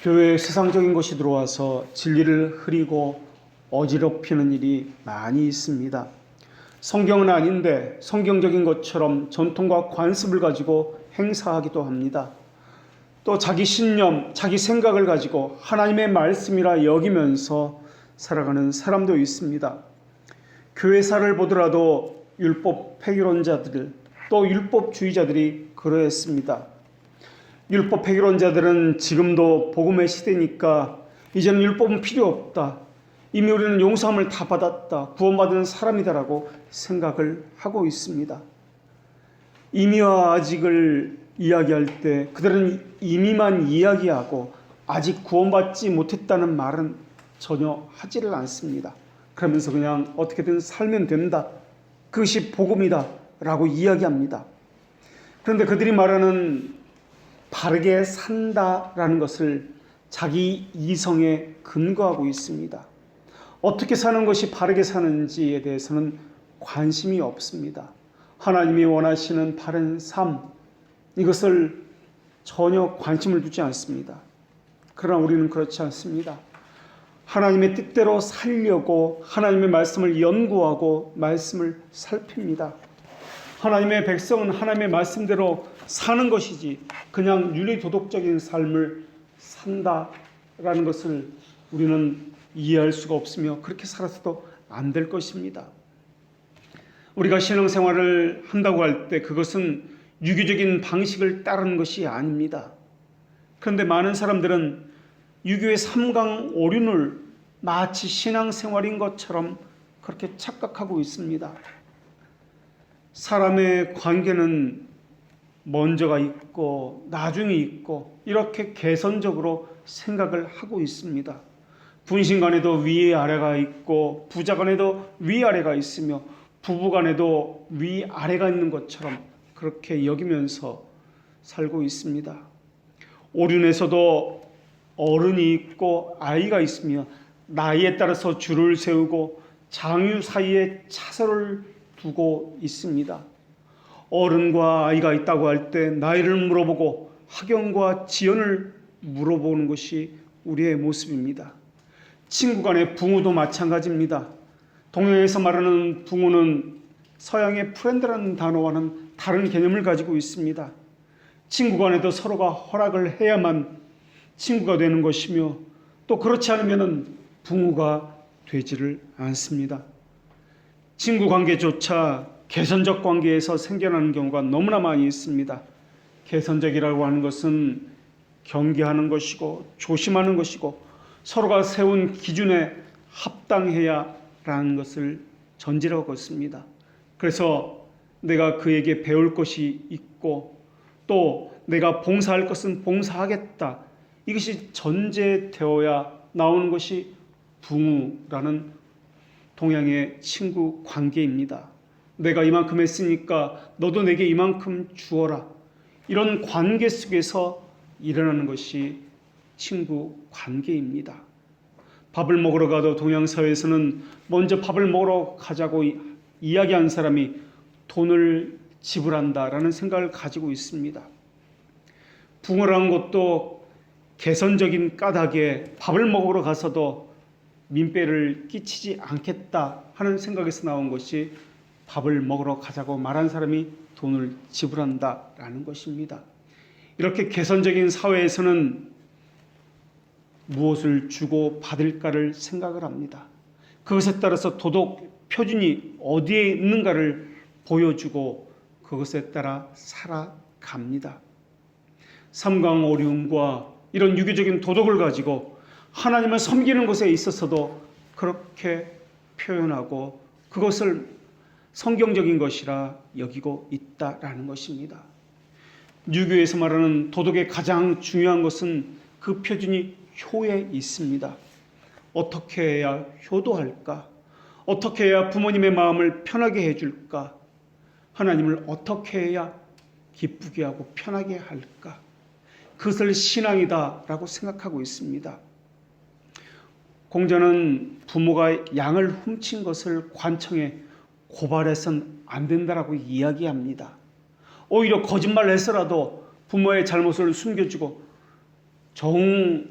교회에 세상적인 것이 들어와서 진리를 흐리고 어지럽히는 일이 많이 있습니다. 성경은 아닌데 성경적인 것처럼 전통과 관습을 가지고 행사하기도 합니다. 또 자기 신념, 자기 생각을 가지고 하나님의 말씀이라 여기면서 살아가는 사람도 있습니다. 교회사를 보더라도 율법 폐기론자들, 또 율법주의자들이 그러했습니다. 율법 폐기론자들은 지금도 복음의 시대니까 이제는 율법은 필요 없다. 이미 우리는 용서함을 다 받았다. 구원받은 사람이다라고 생각을 하고 있습니다. 이미와 아직을 이야기할 때 그들은 이미만 이야기하고 아직 구원받지 못했다는 말은 전혀 하지를 않습니다. 그러면서 그냥 어떻게든 살면 된다. 그것이 복음이다 라고 이야기합니다. 그런데 그들이 말하는 바르게 산다라는 것을 자기 이성에 근거하고 있습니다. 어떻게 사는 것이 바르게 사는지에 대해서는 관심이 없습니다. 하나님이 원하시는 바른 삶, 이것을 전혀 관심을 두지 않습니다. 그러나 우리는 그렇지 않습니다. 하나님의 뜻대로 살려고 하나님의 말씀을 연구하고 말씀을 살핍니다. 하나님의 백성은 하나님의 말씀대로 사는 것이지 그냥 윤리도덕적인 삶을 산다라는 것을 우리는 이해할 수가 없으며 그렇게 살아서도 안 될 것입니다. 우리가 신앙생활을 한다고 할 때 그것은 유교적인 방식을 따르는 것이 아닙니다. 그런데 많은 사람들은 유교의 삼강오륜을 마치 신앙생활인 것처럼 그렇게 착각하고 있습니다. 사람의 관계는 먼저가 있고 나중이 있고 이렇게 개선적으로 생각을 하고 있습니다. 분신 간에도 위아래가 있고 부자 간에도 위아래가 있으며 부부 간에도 위아래가 있는 것처럼 그렇게 여기면서 살고 있습니다. 오륜에서도 어른이 있고 아이가 있으며 나이에 따라서 줄을 세우고 장유 사이에 차선을 두고 있습니다. 어른과 아이가 있다고 할 때 나이를 물어보고 학연과 지연을 물어보는 것이 우리의 모습입니다. 친구 간의 부모도 마찬가지입니다. 동양에서 말하는 부모는 서양의 프렌드라는 단어와는 다른 개념을 가지고 있습니다. 친구 간에도 서로가 허락을 해야만 친구가 되는 것이며 또 그렇지 않으면 부모가 되지를 않습니다. 친구 관계조차 개선적 관계에서 생겨나는 경우가 너무나 많이 있습니다. 개선적이라고 하는 것은 경계하는 것이고 조심하는 것이고 서로가 세운 기준에 합당해야 라는 것을 전제라고 했습니다. 그래서 내가 그에게 배울 것이 있고 또 내가 봉사할 것은 봉사하겠다. 이것이 전제되어야 나오는 것이 부모라는 동양의 친구 관계입니다. 내가 이만큼 했으니까 너도 내게 이만큼 주어라. 이런 관계 속에서 일어나는 것이 친구 관계입니다. 밥을 먹으러 가도 동양 사회에서는 먼저 밥을 먹으러 가자고 이야기한 사람이 돈을 지불한다라는 생각을 가지고 있습니다. 붕어라는 것도 개선적인 까닭에 밥을 먹으러 가서도 민폐를 끼치지 않겠다 하는 생각에서 나온 것이 밥을 먹으러 가자고 말한 사람이 돈을 지불한다라는 것입니다. 이렇게 개선적인 사회에서는 무엇을 주고 받을까를 생각을 합니다. 그것에 따라서 도덕 표준이 어디에 있는가를 보여주고 그것에 따라 살아갑니다. 삼강오륜과 이런 유교적인 도덕을 가지고 하나님을 섬기는 것에 있어서도 그렇게 표현하고 그것을 성경적인 것이라 여기고 있다라는 것입니다. 유교에서 말하는 도덕의 가장 중요한 것은 그 표준이 효에 있습니다. 어떻게 해야 효도할까? 어떻게 해야 부모님의 마음을 편하게 해줄까? 하나님을 어떻게 해야 기쁘게 하고 편하게 할까? 그것을 신앙이다라고 생각하고 있습니다. 공자는 부모가 양을 훔친 것을 관청에 고발해서는 안 된다라고 이야기합니다. 오히려 거짓말을 해서라도 부모의 잘못을 숨겨주고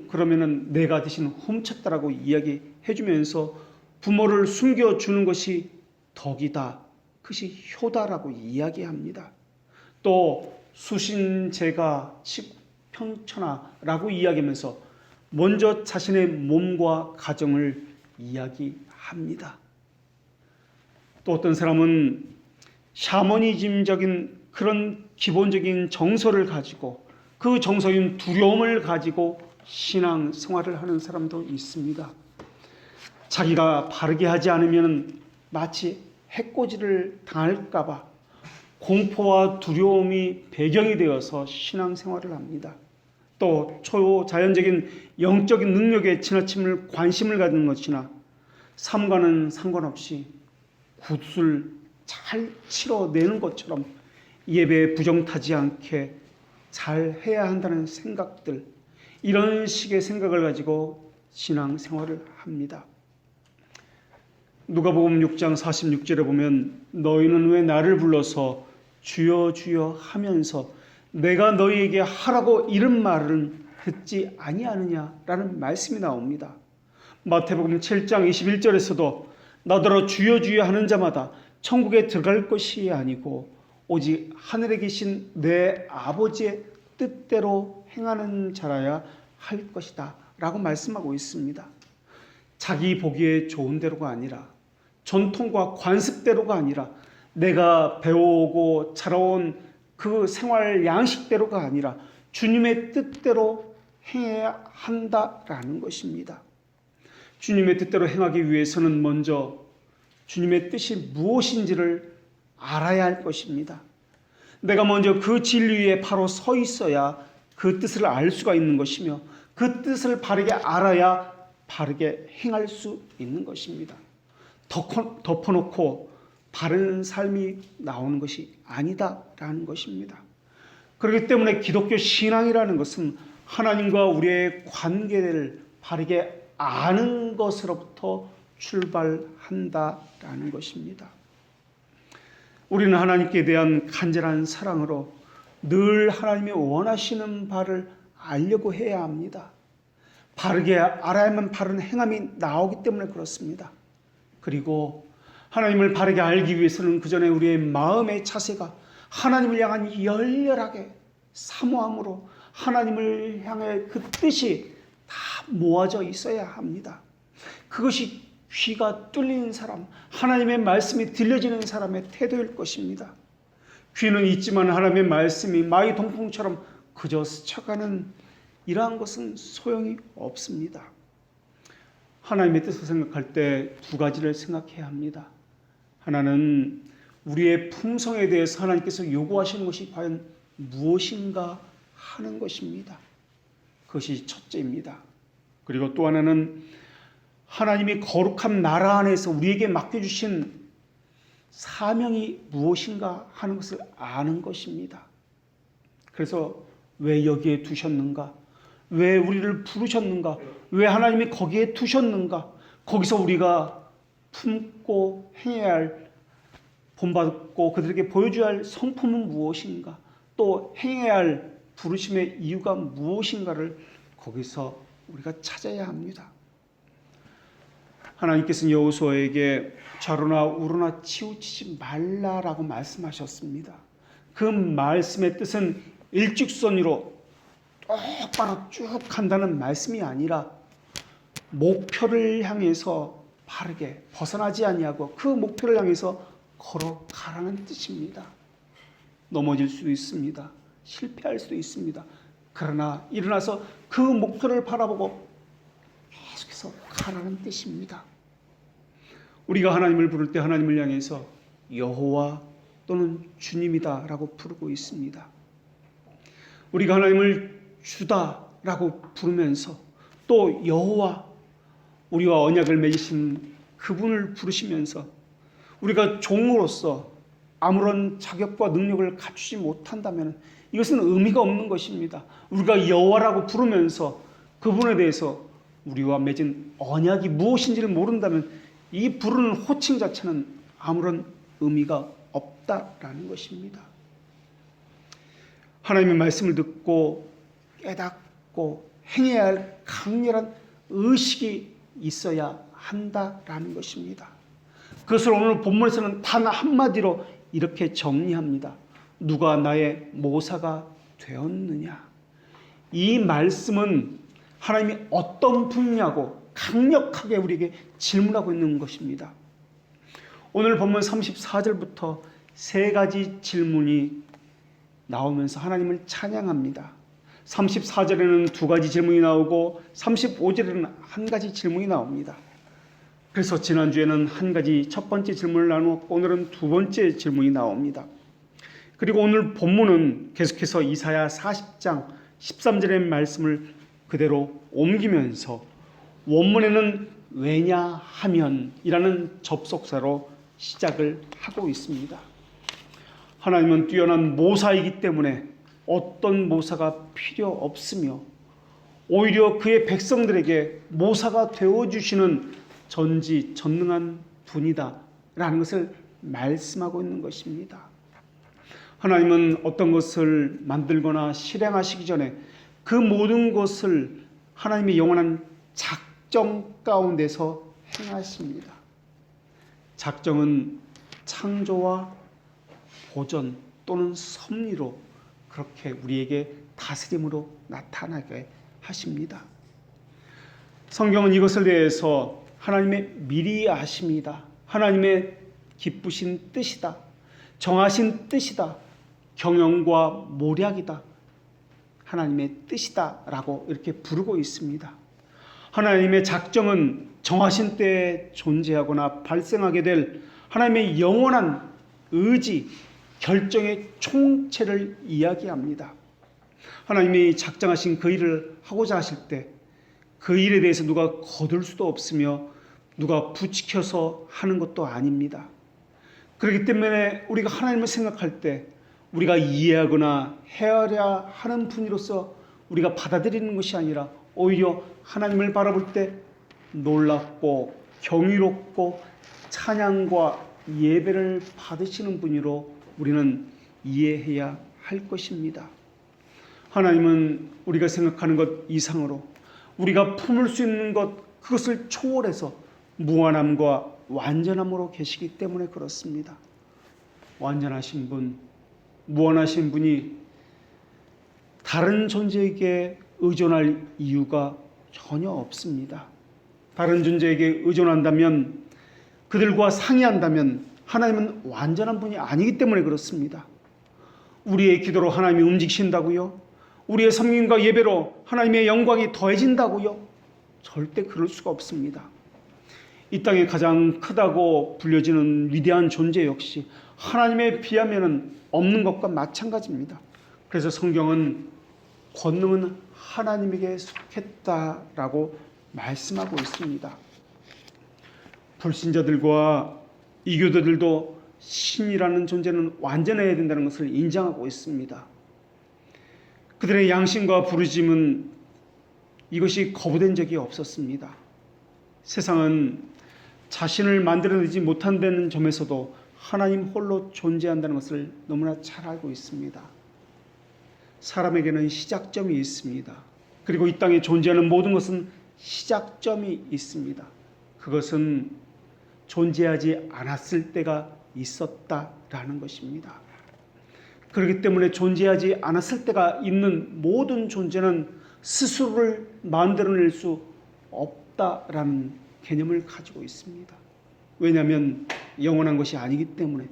그러면은 내가 대신 훔쳤다라고 이야기해 주면서 부모를 숨겨주는 것이 덕이다. 그것이 효다라고 이야기합니다. 또 수신제가 칙평천하라고 이야기하면서 먼저 자신의 몸과 가정을 이야기합니다. 또 어떤 사람은 샤머니즘적인 그런 기본적인 정서를 가지고 그 정서인 두려움을 가지고 신앙 생활을 하는 사람도 있습니다. 자기가 바르게 하지 않으면 마치 해코지를 당할까 봐 공포와 두려움이 배경이 되어서 신앙 생활을 합니다. 또 초자연적인 영적인 능력에 지나침을 관심을 갖는 것이나 삶과는 상관없이 굿을 잘 치러내는 것처럼 예배에 부정타지 않게 잘 해야 한다는 생각들, 이런 식의 생각을 가지고 신앙 생활을 합니다. 누가복음 6장 46절에 보면 너희는 왜 나를 불러서 주여 주여 하면서 내가 너희에게 하라고 이런 말은 듣지 아니하느냐라는 말씀이 나옵니다. 마태복음 7장 21절에서도 나더러 주여 주여 하는 자마다 천국에 들어갈 것이 아니고 오직 하늘에 계신 내 아버지의 뜻대로 행하는 자라야 할 것이다 라고 말씀하고 있습니다. 자기 보기에 좋은 대로가 아니라 전통과 관습대로가 아니라 내가 배워오고 자라온 그 생활 양식대로가 아니라 주님의 뜻대로 행해야 한다라는 것입니다. 주님의 뜻대로 행하기 위해서는 먼저 주님의 뜻이 무엇인지를 알아야 할 것입니다. 내가 먼저 그 진리 위에 바로 서 있어야 그 뜻을 알 수가 있는 것이며 그 뜻을 바르게 알아야 바르게 행할 수 있는 것입니다. 덮어놓고 바른 삶이 나오는 것이 아니다라는 것입니다. 그렇기 때문에 기독교 신앙이라는 것은 하나님과 우리의 관계를 바르게 아는 것으로부터 출발한다라는 것입니다. 우리는 하나님께 대한 간절한 사랑으로 늘 하나님이 원하시는 바를 알려고 해야 합니다. 바르게 알아야만 바른 행함이 나오기 때문에 그렇습니다. 그리고 하나님을 바르게 알기 위해서는 그 전에 우리의 마음의 자세가 하나님을 향한 열렬하게 사모함으로 하나님을 향해 그 뜻이 다 모아져 있어야 합니다. 그것이 귀가 뚫린 사람, 하나님의 말씀이 들려지는 사람의 태도일 것입니다. 귀는 있지만 하나님의 말씀이 마의 동풍처럼 그저 스쳐가는 이러한 것은 소용이 없습니다. 하나님의 뜻을 생각할 때 두 가지를 생각해야 합니다. 하나는 우리의 품성에 대해서 하나님께서 요구하시는 것이 과연 무엇인가 하는 것입니다. 그것이 첫째입니다. 그리고 또 하나는 하나님이 거룩한 나라 안에서 우리에게 맡겨주신 사명이 무엇인가 하는 것을 아는 것입니다. 그래서 왜 여기에 두셨는가? 왜 우리를 부르셨는가? 왜 하나님이 거기에 두셨는가? 거기서 우리가 품고 행해야 할, 본받고 그들에게 보여줘야 할 성품은 무엇인가? 또 행해야 할 부르심의 이유가 무엇인가를 거기서 우리가 찾아야 합니다. 하나님께서는 여호수아에게 좌로나 우로나 치우치지 말라라고 말씀하셨습니다. 그 말씀의 뜻은 일직선으로 똑바로 쭉 간다는 말씀이 아니라 목표를 향해서 바르게 벗어나지 아니하고 그 목표를 향해서 걸어가라는 뜻입니다. 넘어질 수도 있습니다. 실패할 수도 있습니다. 그러나 일어나서 그 목표를 바라보고 계속해서 가라는 뜻입니다. 우리가 하나님을 부를 때 하나님을 향해서 여호와 또는 주님이다라고 부르고 있습니다. 우리가 하나님을 주다라고 부르면서 또 여호와, 우리와 언약을 맺으신 그분을 부르시면서 우리가 종으로서 아무런 자격과 능력을 갖추지 못한다면 이것은 의미가 없는 것입니다. 우리가 여호와라고 부르면서 그분에 대해서 우리와 맺은 언약이 무엇인지를 모른다면 이 부르는 호칭 자체는 아무런 의미가 없다라는 것입니다. 하나님의 말씀을 듣고 갖고 행해야 할 강렬한 의식이 있어야 한다라는 것입니다. 그것을 오늘 본문에서는 단 한마디로 이렇게 정리합니다. 누가 나의 모사가 되었느냐? 이 말씀은 하나님이 어떤 분이냐고 강력하게 우리에게 질문하고 있는 것입니다. 오늘 본문 34절부터 세 가지 질문이 나오면서 하나님을 찬양합니다. 34절에는 두 가지 질문이 나오고 35절에는 한 가지 질문이 나옵니다. 그래서 지난주에는 한 가지 첫 번째 질문을 나누었고 오늘은 두 번째 질문이 나옵니다. 그리고 오늘 본문은 계속해서 이사야 40장 13절의 말씀을 그대로 옮기면서 원문에는 왜냐하면이라는 접속사로 시작을 하고 있습니다. 하나님은 뛰어난 모사이기 때문에 어떤 모사가 필요 없으며 오히려 그의 백성들에게 모사가 되어주시는 전지전능한 분이다 라는 것을 말씀하고 있는 것입니다. 하나님은 어떤 것을 만들거나 실행하시기 전에 그 모든 것을 하나님의 영원한 작정 가운데서 행하십니다. 작정은 창조와 보전 또는 섭리로 그렇게 우리에게 다스림으로 나타나게 하십니다. 성경은 이것에 대해서 하나님의 미리 아심이다, 하나님의 기쁘신 뜻이다, 정하신 뜻이다, 경영과 모략이다, 하나님의 뜻이다 라고 이렇게 부르고 있습니다. 하나님의 작정은 정하신 때에 존재하거나 발생하게 될 하나님의 영원한 의지, 결정의 총체를 이야기합니다. 하나님이 작정하신 그 일을 하고자 하실 때 그 일에 대해서 누가 거둘 수도 없으며 누가 부추겨서 하는 것도 아닙니다. 그렇기 때문에 우리가 하나님을 생각할 때 우리가 이해하거나 헤아려야 하는 분으로서 우리가 받아들이는 것이 아니라 오히려 하나님을 바라볼 때 놀랍고 경이롭고 찬양과 예배를 받으시는 분으로 우리는 이해해야 할 것입니다. 하나님은 우리가 생각하는 것 이상으로 우리가 품을 수 있는 것 그것을 초월해서 무한함과 완전함으로 계시기 때문에 그렇습니다. 완전하신 분, 무한하신 분이 다른 존재에게 의존할 이유가 전혀 없습니다. 다른 존재에게 의존한다면, 그들과 상의한다면 하나님은 완전한 분이 아니기 때문에 그렇습니다. 우리의 기도로 하나님이 움직이신다고요? 우리의 섬김과 예배로 하나님의 영광이 더해진다고요? 절대 그럴 수가 없습니다. 이 땅에 가장 크다고 불려지는 위대한 존재 역시 하나님에 비하면 없는 것과 마찬가지입니다. 그래서 성경은 권능은 하나님에게 속했다라고 말씀하고 있습니다. 불신자들과 이교도들도 신이라는 존재는 완전해야 된다는 것을 인정하고 있습니다. 그들의 양심과 부르짐은 이것이 거부된 적이 없었습니다. 세상은 자신을 만들어내지 못한다는 점에서도 하나님 홀로 존재한다는 것을 너무나 잘 알고 있습니다. 사람에게는 시작점이 있습니다. 그리고 이 땅에 존재하는 모든 것은 시작점이 있습니다. 그것은 존재하지 않았을 때가 있었다라는 것입니다. 그렇기 때문에 존재하지 않았을 때가 있는 모든 존재는 스스로를 만들어낼 수 없다라는 개념을 가지고 있습니다. 왜냐하면 영원한 것이 아니기 때문에,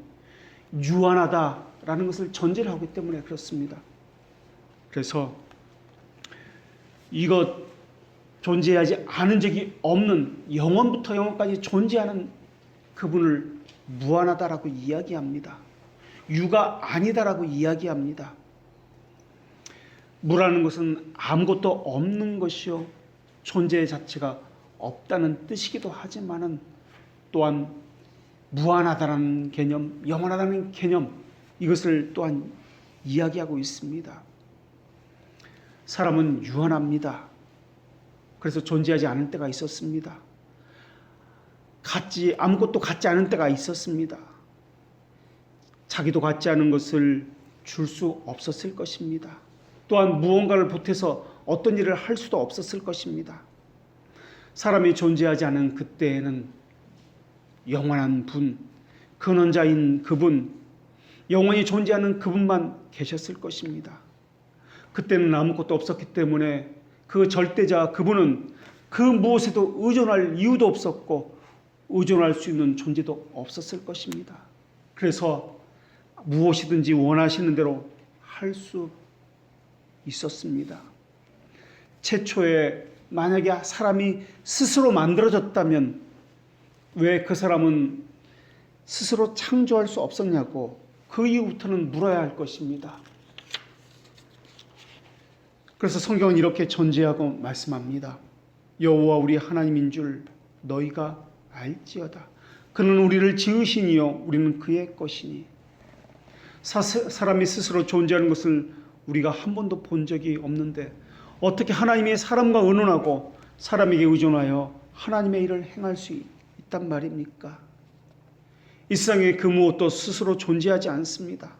유한하다라는 것을 전제를 하기 때문에 그렇습니다. 그래서 이것 존재하지 않은 적이 없는, 영원부터 영원까지 존재하는 그분을 무한하다라고 이야기합니다. 유가 아니다라고 이야기합니다. 무라는 것은 아무것도 없는 것이요, 존재 자체가 없다는 뜻이기도 하지만은 또한 무한하다라는 개념, 영원하다는 개념, 이것을 또한 이야기하고 있습니다. 사람은 유한합니다. 그래서 존재하지 않을 때가 있었습니다. 아무것도 갖지 않은 때가 있었습니다. 자기도 갖지 않은 것을 줄 수 없었을 것입니다. 또한 무언가를 보태서 어떤 일을 할 수도 없었을 것입니다. 사람이 존재하지 않은 그때에는 영원한 분, 근원자인 그분, 영원히 존재하는 그분만 계셨을 것입니다. 그때는 아무것도 없었기 때문에 그 절대자 그분은 그 무엇에도 의존할 이유도 없었고 의존할 수 있는 존재도 없었을 것입니다. 그래서 무엇이든지 원하시는 대로 할 수 있었습니다. 최초에 만약에 사람이 스스로 만들어졌다면 왜 그 사람은 스스로 창조할 수 없었냐고 그 이후부터는 물어야 할 것입니다. 그래서 성경은 이렇게 전제하고 말씀합니다. 여호와 우리 하나님인 줄 너희가 알지어다. 그는 우리를 지으시니요 우리는 그의 것이니. 사람이 스스로 존재하는 것을 우리가 한 번도 본 적이 없는데 어떻게 하나님이 사람과 의논하고 사람에게 의존하여 하나님의 일을 행할 수 있단 말입니까? 이 세상에 그 무엇도 스스로 존재하지 않습니다.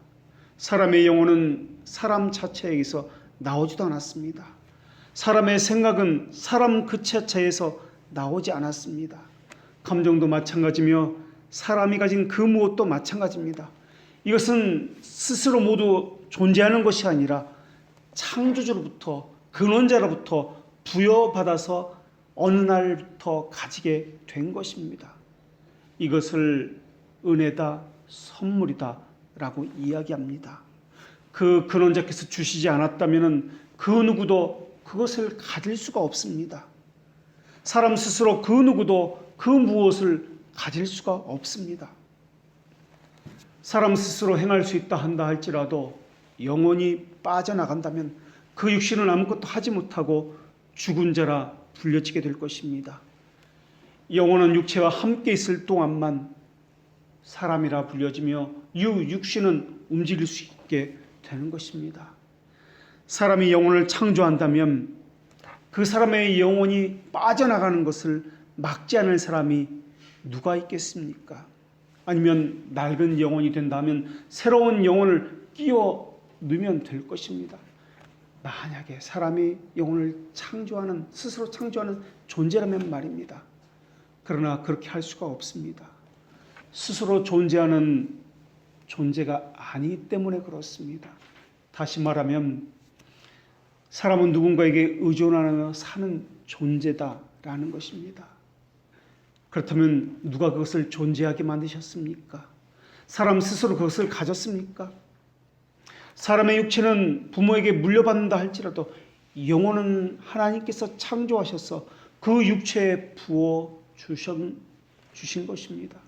사람의 영혼은 사람 자체에게서 나오지도 않았습니다. 사람의 생각은 사람 그 자체에서 나오지 않았습니다. 감정도 마찬가지며 사람이 가진 그 무엇도 마찬가지입니다. 이것은 스스로 모두 존재하는 것이 아니라 창조주로부터 근원자로부터 부여받아서 어느 날부터 가지게 된 것입니다. 이것을 은혜다, 선물이다 라고 이야기합니다. 그 근원자께서 주시지 않았다면 그 누구도 그것을 가질 수가 없습니다. 사람 스스로 그 누구도 그 무엇을 가질 수가 없습니다. 사람 스스로 행할 수 있다 한다 할지라도 영혼이 빠져나간다면 그 육신은 아무것도 하지 못하고 죽은 자라 불려지게 될 것입니다. 영혼은 육체와 함께 있을 동안만 사람이라 불려지며 육신은 움직일 수 있게 되는 것입니다. 사람이 영혼을 창조한다면 그 사람의 영혼이 빠져나가는 것을 막지 않을 사람이 누가 있겠습니까? 아니면 낡은 영혼이 된다면 새로운 영혼을 끼워 넣으면 될 것입니다. 만약에 사람이 영혼을 스스로 창조하는 존재라면 말입니다. 그러나 그렇게 할 수가 없습니다. 스스로 존재하는 존재가 아니기 때문에 그렇습니다. 다시 말하면 사람은 누군가에게 의존하며 사는 존재다라는 것입니다. 그렇다면 누가 그것을 존재하게 만드셨습니까? 사람 스스로 그것을 가졌습니까? 사람의 육체는 부모에게 물려받는다 할지라도 영혼은 하나님께서 창조하셔서 그 육체에 부어 주신 것입니다.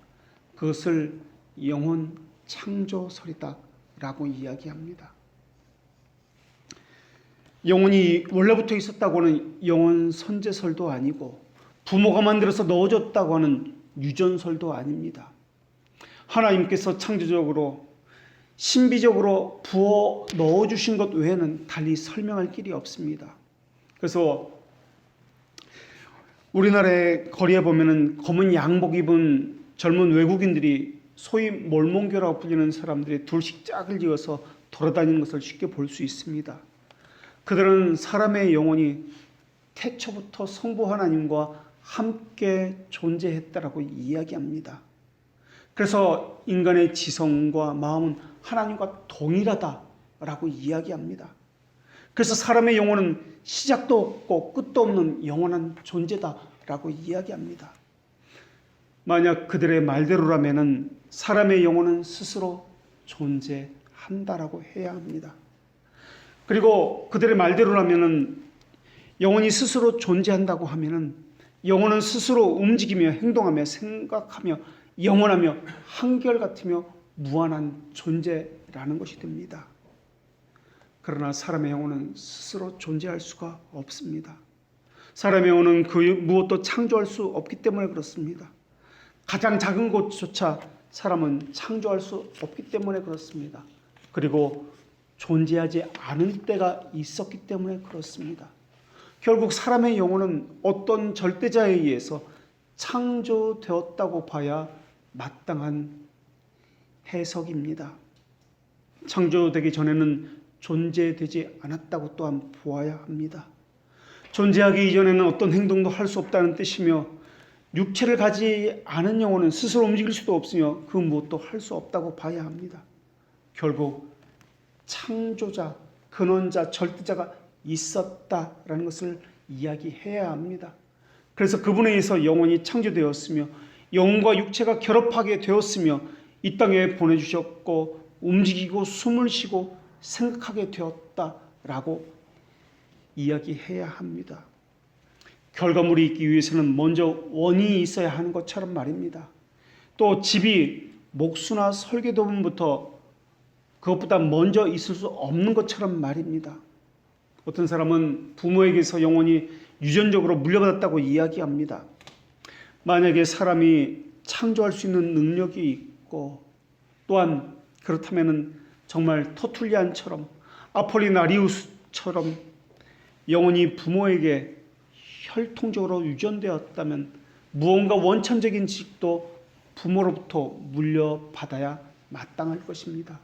그것을 영혼 창조설이다라고 이야기합니다. 영혼이 원래부터 있었다고 하는 영혼 선제설도 아니고 부모가 만들어서 넣어줬다고 하는 유전설도 아닙니다. 하나님께서 창조적으로 신비적으로 부어 넣어주신 것 외에는 달리 설명할 길이 없습니다. 그래서 우리나라의 거리에 보면은 검은 양복 입은 젊은 외국인들이 소위 몰몬교라고 불리는 사람들이 둘씩 짝을 지어서 돌아다니는 것을 쉽게 볼 수 있습니다. 그들은 사람의 영혼이 태초부터 성부 하나님과 함께 존재했다라고 이야기합니다. 그래서 인간의 지성과 마음은 하나님과 동일하다라고 이야기합니다. 그래서 사람의 영혼은 시작도 없고 끝도 없는 영원한 존재다라고 이야기합니다. 만약 그들의 말대로라면 사람의 영혼은 스스로 존재한다라고 해야 합니다. 그리고 그들의 말대로라면 영혼이 스스로 존재한다고 하면 영혼은 스스로 움직이며 행동하며 생각하며 영원하며 한결같으며 무한한 존재라는 것이 됩니다. 그러나 사람의 영혼은 스스로 존재할 수가 없습니다. 사람의 영혼은 그 무엇도 창조할 수 없기 때문에 그렇습니다. 가장 작은 것조차 사람은 창조할 수 없기 때문에 그렇습니다. 그리고 존재하지 않을 때가 있었기 때문에 그렇습니다. 결국 사람의 영혼은 어떤 절대자에 의해서 창조되었다고 봐야 마땅한 해석입니다. 창조되기 전에는 존재되지 않았다고 또한 보아야 합니다. 존재하기 이전에는 어떤 행동도 할 수 없다는 뜻이며 육체를 가지 않은 영혼은 스스로 움직일 수도 없으며 그 무엇도 할 수 없다고 봐야 합니다. 결국 창조자, 근원자, 절대자가 있었다라는 것을 이야기해야 합니다. 그래서 그분에 의해서 영혼이 창조되었으며 영과 육체가 결합하게 되었으며 이 땅에 보내주셨고 움직이고 숨을 쉬고 생각하게 되었다라고 이야기해야 합니다. 결과물이 있기 위해서는 먼저 원인이 있어야 하는 것처럼 말입니다. 또 집이 목수나 설계도면부터 그것보다 먼저 있을 수 없는 것처럼 말입니다. 어떤 사람은 부모에게서 영혼이 유전적으로 물려받았다고 이야기합니다. 만약에 사람이 창조할 수 있는 능력이 있고 또한 그렇다면 정말 터툴리안처럼 아폴리나리우스처럼 영혼이 부모에게 혈통적으로 유전되었다면 무언가 원천적인 지식도 부모로부터 물려받아야 마땅할 것입니다.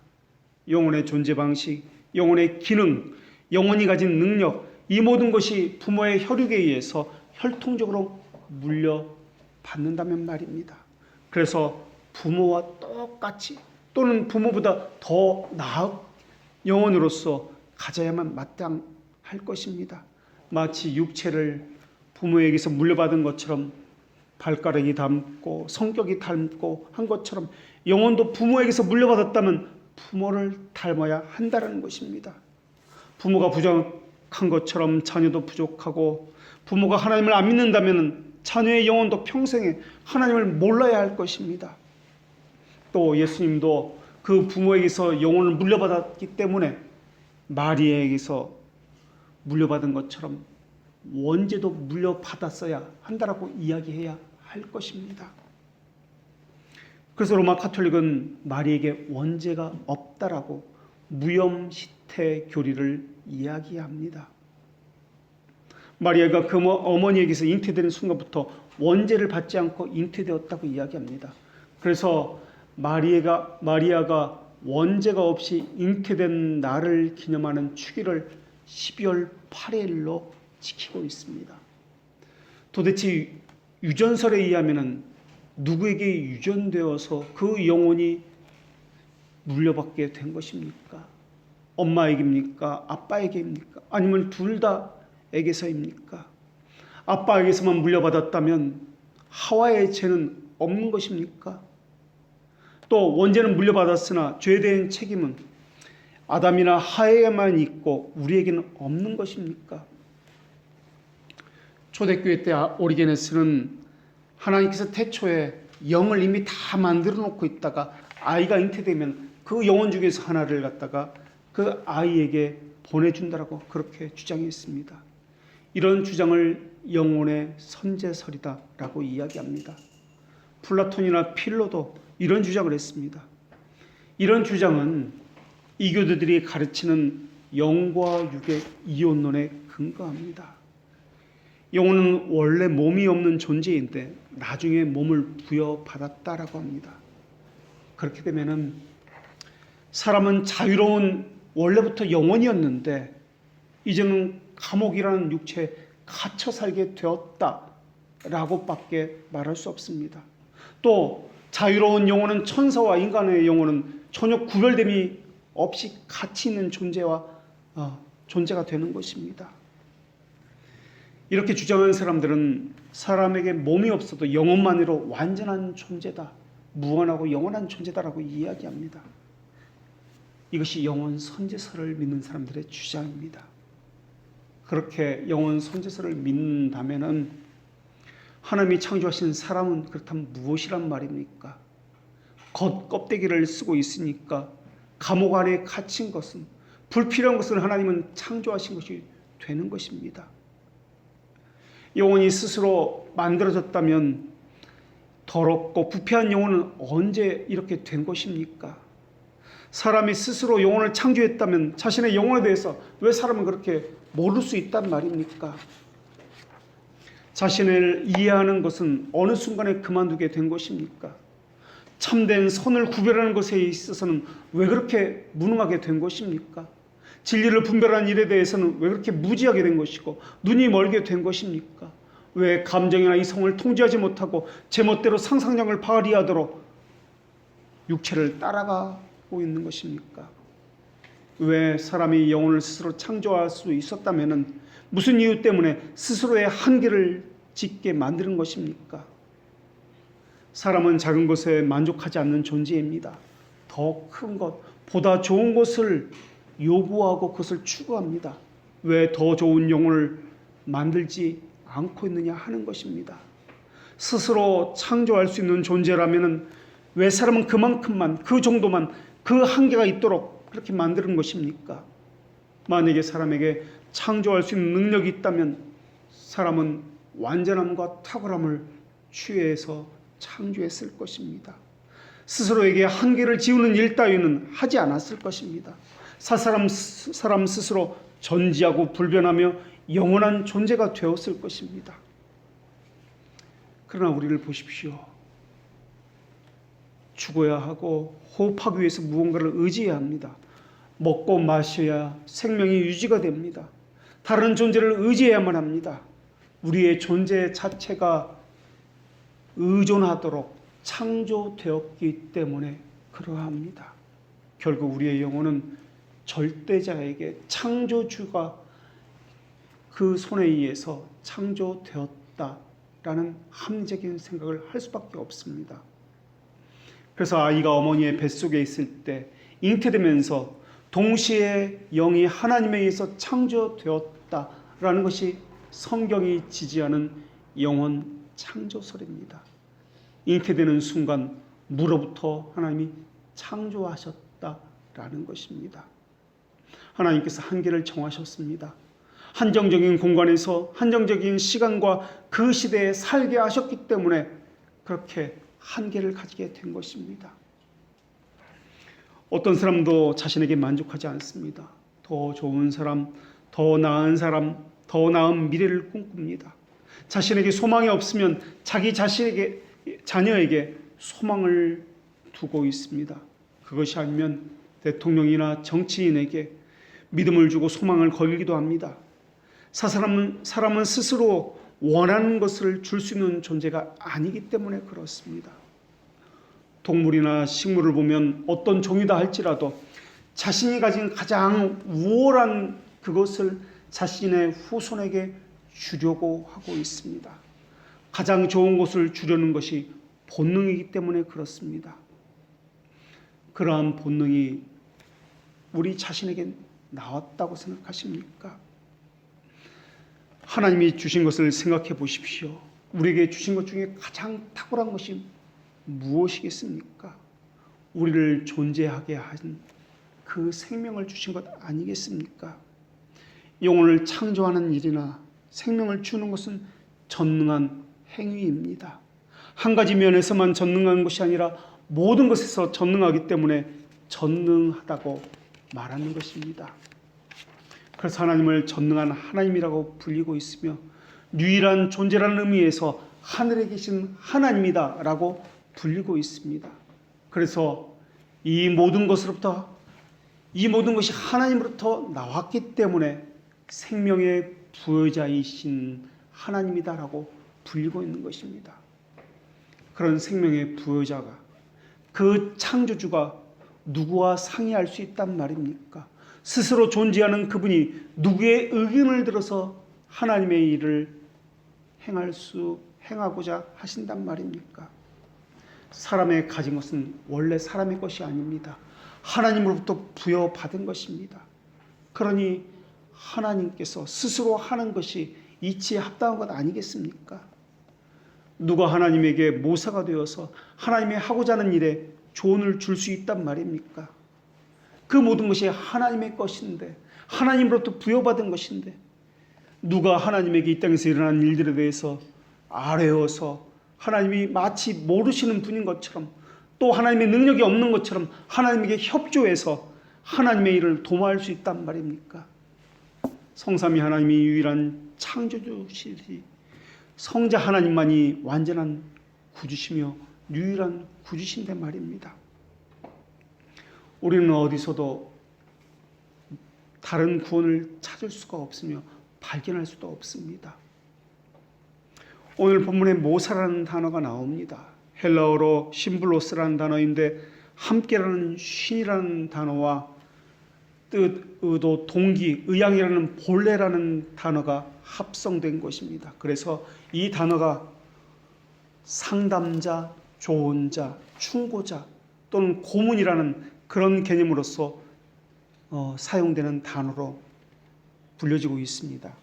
영혼의 존재 방식, 영혼의 기능, 영혼이 가진 능력, 이 모든 것이 부모의 혈육에 의해서 혈통적으로 물려받는다면 말입니다. 그래서 부모와 똑같이 또는 부모보다 더 나은 영혼으로서 가져야만 마땅할 것입니다. 마치 육체를 부모에게서 물려받은 것처럼 발가락이 닮고 성격이 닮고 한 것처럼 영혼도 부모에게서 물려받았다면 부모를 닮아야 한다는 것입니다. 부모가 부족한 것처럼 자녀도 부족하고 부모가 하나님을 안 믿는다면 자녀의 영혼도 평생에 하나님을 몰라야 할 것입니다. 또 예수님도 그 부모에게서 영혼을 물려받았기 때문에 마리아에게서 물려받은 것처럼 원죄도 물려받았어야 한다라고 이야기해야 할 것입니다. 그래서 로마 카톨릭은 마리에게 원죄가 없다라고 무염시태 교리를 이야기합니다. 마리아가 그 어머니에게서 잉태되는 순간부터 원죄를 받지 않고 잉태되었다고 이야기합니다. 그래서 마리아가 원죄가 없이 잉태된 날을 기념하는 축일을 12월 8일로 지키고 있습니다. 도대체 유전설에 의하면 누구에게 유전되어서 그 영혼이 물려받게 된 것입니까? 엄마에게입니까? 아빠에게입니까? 아니면 둘 다에게서입니까? 아빠에게서만 물려받았다면 하와의 죄는 없는 것입니까? 또 원죄는 물려받았으나 죄에 대한 책임은 아담이나 하에게만 있고 우리에게는 없는 것입니까? 초대교회 때 오리게네스는 하나님께서 태초에 영을 이미 다 만들어 놓고 있다가 아이가 잉태되면 그 영혼 중에서 하나를 갖다가 그 아이에게 보내준다라고 그렇게 주장했습니다. 이런 주장을 영혼의 선제설이다라고 이야기합니다. 플라톤이나 필로도 이런 주장을 했습니다. 이런 주장은 이교도들이 가르치는 영과 육의 이혼론에 근거합니다. 영혼은 원래 몸이 없는 존재인데 나중에 몸을 부여받았다라고 합니다. 그렇게 되면은 사람은 자유로운 원래부터 영혼이었는데 이제는 감옥이라는 육체에 갇혀 살게 되었다라고 밖에 말할 수 없습니다. 또 자유로운 영혼은 천사와 인간의 영혼은 전혀 구별됨이 없이 가치 있는 존재가 되는 것입니다. 이렇게 주장하는 사람들은 사람에게 몸이 없어도 영혼만으로 완전한 존재다, 무한하고 영원한 존재다라고 이야기합니다. 이것이 영혼 선제설을 믿는 사람들의 주장입니다. 그렇게 영혼 선제설을 믿는다면은 하나님이 창조하신 사람은 그렇다면 무엇이란 말입니까? 겉껍데기를 쓰고 있으니까 감옥 안에 갇힌 것은 불필요한 것을 하나님은 창조하신 것이 되는 것입니다. 영혼이 스스로 만들어졌다면 더럽고 부패한 영혼은 언제 이렇게 된 것입니까? 사람이 스스로 영혼을 창조했다면 자신의 영혼에 대해서 왜 사람은 그렇게 모를 수 있단 말입니까? 자신을 이해하는 것은 어느 순간에 그만두게 된 것입니까? 참된 선을 구별하는 것에 있어서는 왜 그렇게 무능하게 된 것입니까? 진리를 분별하는 일에 대해서는 왜 그렇게 무지하게 된 것이고 눈이 멀게 된 것입니까? 왜 감정이나 이성을 통제하지 못하고 제멋대로 상상력을 발휘하도록 육체를 따라가고 있는 것입니까? 왜 사람이 영혼을 스스로 창조할 수 있었다면 무슨 이유 때문에 스스로의 한계를 짓게 만드는 것입니까? 사람은 작은 것에 만족하지 않는 존재입니다. 더 큰 것, 보다 좋은 것을 요구하고 그것을 추구합니다. 왜 더 좋은 영혼을 만들지 않고 있느냐 하는 것입니다. 스스로 창조할 수 있는 존재라면 왜 사람은 그만큼만, 그 정도만, 그 한계가 있도록 그렇게 만드는 것입니까? 만약에 사람에게 창조할 수 있는 능력이 있다면 사람은 완전함과 탁월함을 취해서 창조했을 것입니다. 스스로에게 한계를 지우는 일 따위는 하지 않았을 것입니다. 사람 스스로 전지하고 불변하며 영원한 존재가 되었을 것입니다. 그러나 우리를 보십시오. 죽어야 하고 호흡하기 위해서 무언가를 의지해야 합니다. 먹고 마셔야 생명이 유지가 됩니다. 다른 존재를 의지해야만 합니다. 우리의 존재 자체가 의존하도록 창조되었기 때문에 그러합니다. 결국 우리의 영혼은 절대자에게 창조주가 그 손에 의해서 창조되었다라는 합리적인 생각을 할 수밖에 없습니다. 그래서 아이가 어머니의 뱃속에 있을 때 잉태되면서 동시에 영이 하나님에 의해서 창조되었다라는 것이 성경이 지지하는 영원 창조설입니다. 잉태되는 순간 무로부터 하나님이 창조하셨다라는 것입니다. 하나님께서 한계를 정하셨습니다. 한정적인 공간에서 한정적인 시간과 그 시대에 살게 하셨기 때문에 그렇게 한계를 가지게 된 것입니다. 어떤 사람도 자신에게 만족하지 않습니다. 더 좋은 사람, 더 나은 사람, 더 나은 미래를 꿈꿉니다. 자신에게 소망이 없으면 자기 자녀에게 소망을 두고 있습니다. 그것이 아니면 대통령이나 정치인에게 믿음을 주고 소망을 걸기도 합니다. 사람은 스스로 원하는 것을 줄 수 있는 존재가 아니기 때문에 그렇습니다. 동물이나 식물을 보면 어떤 종이다 할지라도 자신이 가진 가장 우월한 그것을 자신의 후손에게 주려고 하고 있습니다. 가장 좋은 것을 주려는 것이 본능이기 때문에 그렇습니다. 그러한 본능이 우리 자신에게 나왔다고 생각하십니까? 하나님이 주신 것을 생각해 보십시오. 우리에게 주신 것 중에 가장 탁월한 것이 무엇이겠습니까? 우리를 존재하게 한 그 생명을 주신 것 아니겠습니까? 영혼을 창조하는 일이나 생명을 주는 것은 전능한 행위입니다. 한 가지 면에서만 전능한 것이 아니라 모든 것에서 전능하기 때문에 전능하다고 말하는 것입니다. 그래서 하나님을 전능한 하나님이라고 불리고 있으며 유일한 존재라는 의미에서 하늘에 계신 하나님이다라고 불리고 있습니다. 그래서 이 모든 것이 하나님으로부터 나왔기 때문에 생명의 부여자이신 하나님이다라고 불리고 있는 것입니다. 그런 생명의 부여자가, 그 창조주가 누구와 상의할 수 있단 말입니까? 스스로 존재하는 그분이 누구의 의견을 들어서 하나님의 일을 행하고자 하신단 말입니까? 사람의 가진 것은 원래 사람의 것이 아닙니다. 하나님으로부터 부여받은 것입니다. 그러니 하나님께서 스스로 하는 것이 이치에 합당한 것 아니겠습니까? 누가 하나님에게 모사가 되어서 하나님이 하고자 하는 일에 조언을 줄 수 있단 말입니까? 그 모든 것이 하나님의 것인데, 하나님으로부터 부여받은 것인데, 누가 하나님에게 이 땅에서 일어난 일들에 대해서 아뢰어서 하나님이 마치 모르시는 분인 것처럼, 또 하나님의 능력이 없는 것처럼 하나님에게 협조해서 하나님의 일을 도모할 수 있단 말입니까? 성삼위 하나님이 유일한 창조주시지 성자 하나님만이 완전한 구주시며 유일한 구주신데 말입니다. 우리는 어디서도 다른 구원을 찾을 수가 없으며 발견할 수도 없습니다. 오늘 본문에 모사라는 단어가 나옵니다. 헬라어로 심블로스라는 단어인데 함께라는 쉰이라는 단어와 뜻, 의도, 동기, 의향이라는 본래라는 단어가 합성된 것입니다. 그래서 이 단어가 상담자, 조언자, 충고자 또는 고문이라는 그런 개념으로서 사용되는 단어로 불려지고 있습니다.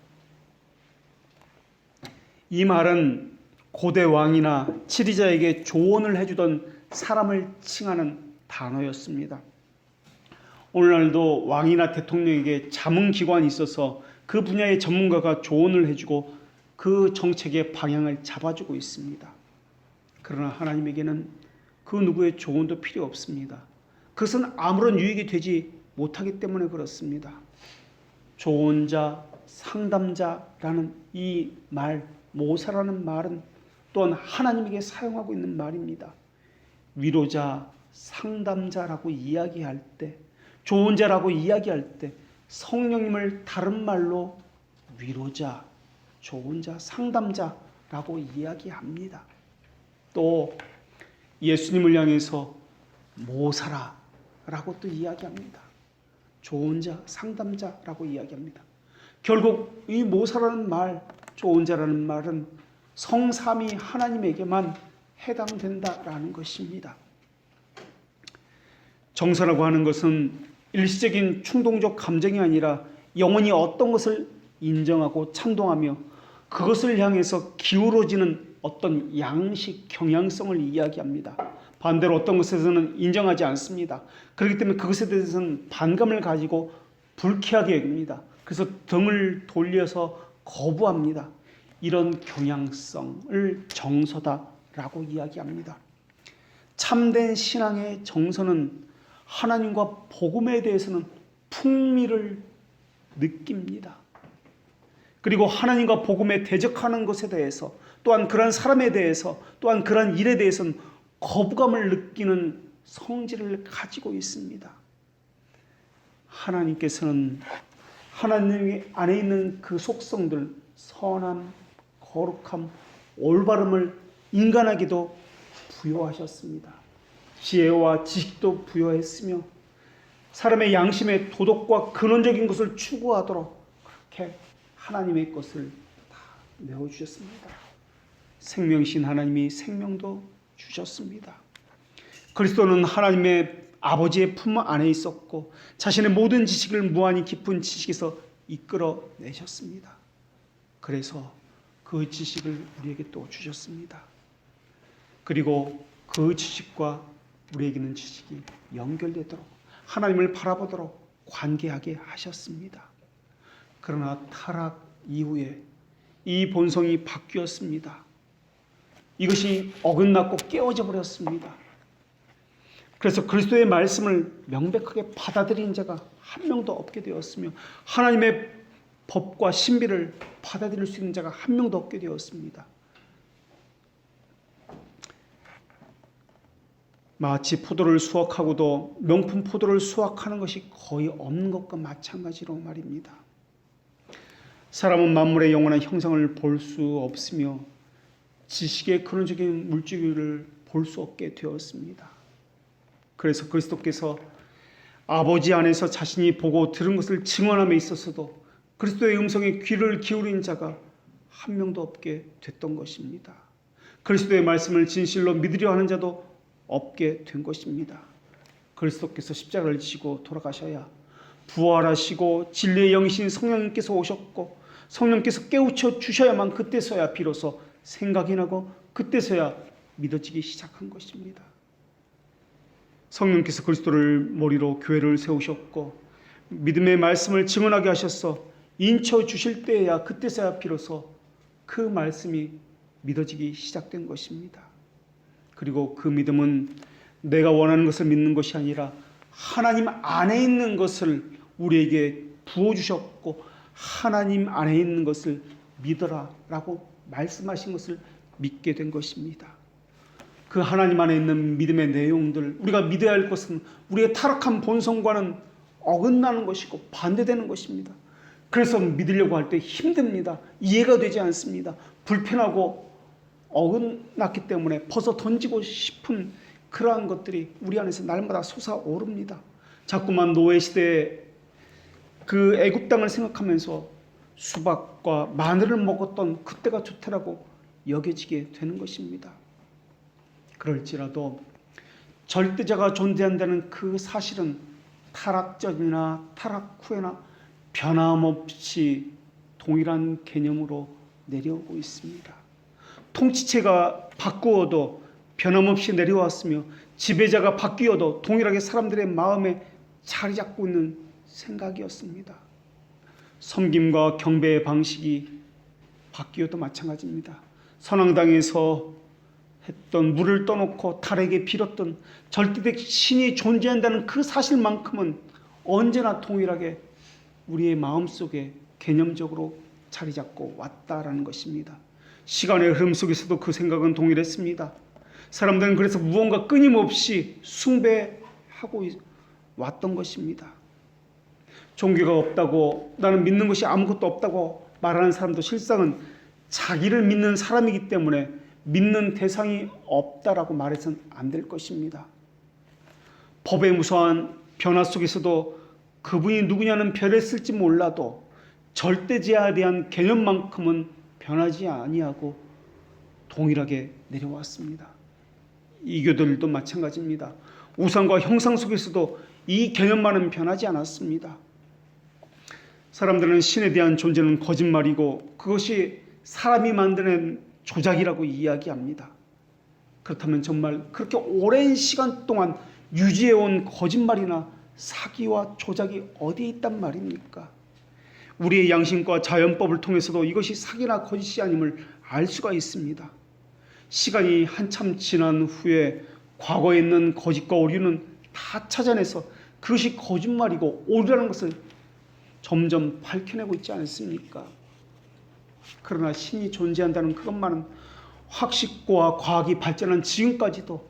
이 말은 고대 왕이나 지리자에게 조언을 해주던 사람을 칭하는 단어였습니다. 오늘날도 왕이나 대통령에게 자문기관이 있어서 그 분야의 전문가가 조언을 해주고 그 정책의 방향을 잡아주고 있습니다. 그러나 하나님에게는 그 누구의 조언도 필요 없습니다. 그것은 아무런 유익이 되지 못하기 때문에 그렇습니다. 조언자, 상담자라는 이 말, 모사라는 말은 또한 하나님에게 사용하고 있는 말입니다. 위로자, 상담자라고 이야기할 때, 조언자라고 이야기할 때 성령님을 다른 말로 위로자, 조언자, 상담자라고 이야기합니다. 또 예수님을 향해서 모사라라고 또 이야기합니다. 조언자, 상담자라고 이야기합니다. 결국 이 모사라는 말, 조언자라는 말은 성삼위 하나님에게만 해당된다라는 것입니다. 정서라고 하는 것은 일시적인 충동적 감정이 아니라 영원히 어떤 것을 인정하고 찬동하며 그것을 향해서 기울어지는 어떤 양식, 경향성을 이야기합니다. 반대로 어떤 것에서는 인정하지 않습니다. 그렇기 때문에 그것에 대해서는 반감을 가지고 불쾌하게 여깁니다. 그래서 등을 돌려서 거부합니다. 이런 경향성을 정서다라고 이야기합니다. 참된 신앙의 정서는 하나님과 복음에 대해서는 풍미를 느낍니다. 그리고 하나님과 복음에 대적하는 것에 대해서 또한 그런 사람에 대해서 또한 그런 일에 대해서는 거부감을 느끼는 성질을 가지고 있습니다. 하나님께서는 하나님 안에 있는 그 속성들, 선함, 거룩함, 올바름을 인간에게도 부여하셨습니다. 지혜와 지식도 부여했으며 사람의 양심의 도덕과 근원적인 것을 추구하도록 그렇게 하나님의 것을 다 내어주셨습니다. 생명신 하나님이 생명도 주셨습니다. 그리스도는 하나님의 아버지의 품 안에 있었고 자신의 모든 지식을 무한히 깊은 지식에서 이끌어내셨습니다. 그래서 그 지식을 우리에게 또 주셨습니다. 그리고 그 지식과 우리에게 있는 지식이 연결되도록 하나님을 바라보도록 관계하게 하셨습니다. 그러나 타락 이후에 이 본성이 바뀌었습니다. 이것이 어긋났고 깨어져 버렸습니다. 그래서 그리스도의 말씀을 명백하게 받아들인 자가 한 명도 없게 되었으며 하나님의 법과 신비를 받아들일 수 있는 자가 한 명도 없게 되었습니다. 마치 포도를 수확하고도 명품 포도를 수확하는 것이 거의 없는 것과 마찬가지로 말입니다. 사람은 만물의 영원한 형상을 볼 수 없으며 지식의 근원적인 물질을 볼 수 없게 되었습니다. 그래서 그리스도께서 아버지 안에서 자신이 보고 들은 것을 증언함에 있어서도 그리스도의 음성에 귀를 기울인 자가 한 명도 없게 됐던 것입니다. 그리스도의 말씀을 진실로 믿으려 하는 자도 없게 된 것입니다. 그리스도께서 십자가를 지고 돌아가셔야 부활하시고 진리의 영이신 성령님께서 오셨고 성령께서 깨우쳐 주셔야만 그때서야 비로소 생각이 나고 그때서야 믿어지기 시작한 것입니다. 성령께서 그리스도를 머리로 교회를 세우셨고 믿음의 말씀을 증언하게 하셔서 인쳐 주실 때야 그때서야 비로소 그 말씀이 믿어지기 시작된 것입니다. 그리고 그 믿음은 내가 원하는 것을 믿는 것이 아니라 하나님 안에 있는 것을 우리에게 부어주셨고 하나님 안에 있는 것을 믿어라라고 말씀하신 것을 믿게 된 것입니다. 그 하나님 안에 있는 믿음의 내용들, 우리가 믿어야 할 것은 우리의 타락한 본성과는 어긋나는 것이고 반대되는 것입니다. 그래서 믿으려고 할 때 힘듭니다. 이해가 되지 않습니다. 불편하고 어긋났기 때문에 벗어 던지고 싶은 그러한 것들이 우리 안에서 날마다 솟아오릅니다. 자꾸만 노예 시대에 그 애굽 땅을 생각하면서 수박과 마늘을 먹었던 그때가 좋다라고 여겨지게 되는 것입니다. 그럴지라도 절대자가 존재한다는 그 사실은 타락 전이나 타락 후에나 변함없이 동일한 개념으로 내려오고 있습니다. 통치체가 바꾸어도 변함없이 내려왔으며 지배자가 바뀌어도 동일하게 사람들의 마음에 자리 잡고 있는 생각이었습니다. 섬김과 경배의 방식이 바뀌어도 마찬가지입니다. 선왕당에서 했던 물을 떠놓고 달에게 빌었던 절대적 신이 존재한다는 그 사실만큼은 언제나 동일하게 우리의 마음속에 개념적으로 자리 잡고 왔다라는 것입니다. 시간의 흐름 속에서도 그 생각은 동일했습니다. 사람들은 그래서 무언가 끊임없이 숭배하고 왔던 것입니다. 종교가 없다고, 나는 믿는 것이 아무것도 없다고 말하는 사람도 실상은 자기를 믿는 사람이기 때문에 믿는 대상이 없다라고 말해서는 안 될 것입니다. 법의 무서운 변화 속에서도 그분이 누구냐는 별했을지 몰라도 절대제에 대한 개념만큼은 변하지 아니하고 동일하게 내려왔습니다. 이교들도 마찬가지입니다. 우상과 형상 속에서도 이 개념만은 변하지 않았습니다. 사람들은 신에 대한 존재는 거짓말이고 그것이 사람이 만드는 조작이라고 이야기합니다. 그렇다면 정말 그렇게 오랜 시간 동안 유지해온 거짓말이나 사기와 조작이 어디에 있단 말입니까? 우리의 양심과 자연법을 통해서도 이것이 사기나 거짓이 아님을 알 수가 있습니다. 시간이 한참 지난 후에 과거에 있는 거짓과 오류는 다 찾아내서 그것이 거짓말이고 오류라는 것을 점점 밝혀내고 있지 않습니까? 그러나 신이 존재한다는 그것만은 학식과 과학이 발전한 지금까지도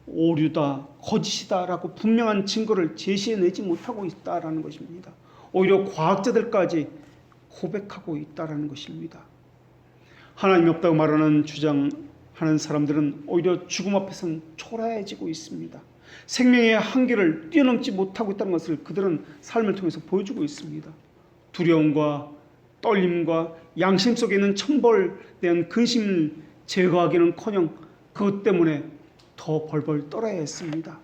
오류다, 거짓이다라고 분명한 증거를 제시해내지 못하고 있다라는 것입니다. 오히려 과학자들까지 고백하고 있다라는 것입니다. 하나님이 없다고 말하는 주장하는 사람들은 오히려 죽음 앞에서는 초라해지고 있습니다. 생명의 한계를 뛰어넘지 못하고 있다는 것을 그들은 삶을 통해서 보여주고 있습니다. 두려움과 떨림과 양심 속에 있는 천벌에 대한 근심을 제거하기는커녕 그것 때문에 더 벌벌 떨어야 했습니다.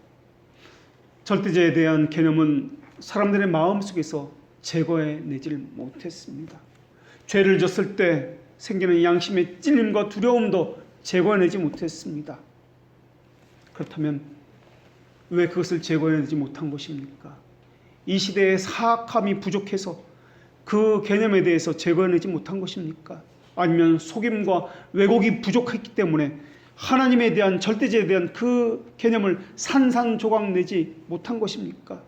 절대제에 대한 개념은 사람들의 마음속에서 제거해내질 못했습니다. 죄를 졌을 때 생기는 양심의 찔림과 두려움도 제거해내지 못했습니다. 그렇다면 왜 그것을 제거해내지 못한 것입니까? 이 시대의 사악함이 부족해서 그 개념에 대해서 제거해내지 못한 것입니까? 아니면 속임과 왜곡이 부족했기 때문에 하나님에 대한 절대제에 대한 그 개념을 산산조각 내지 못한 것입니까?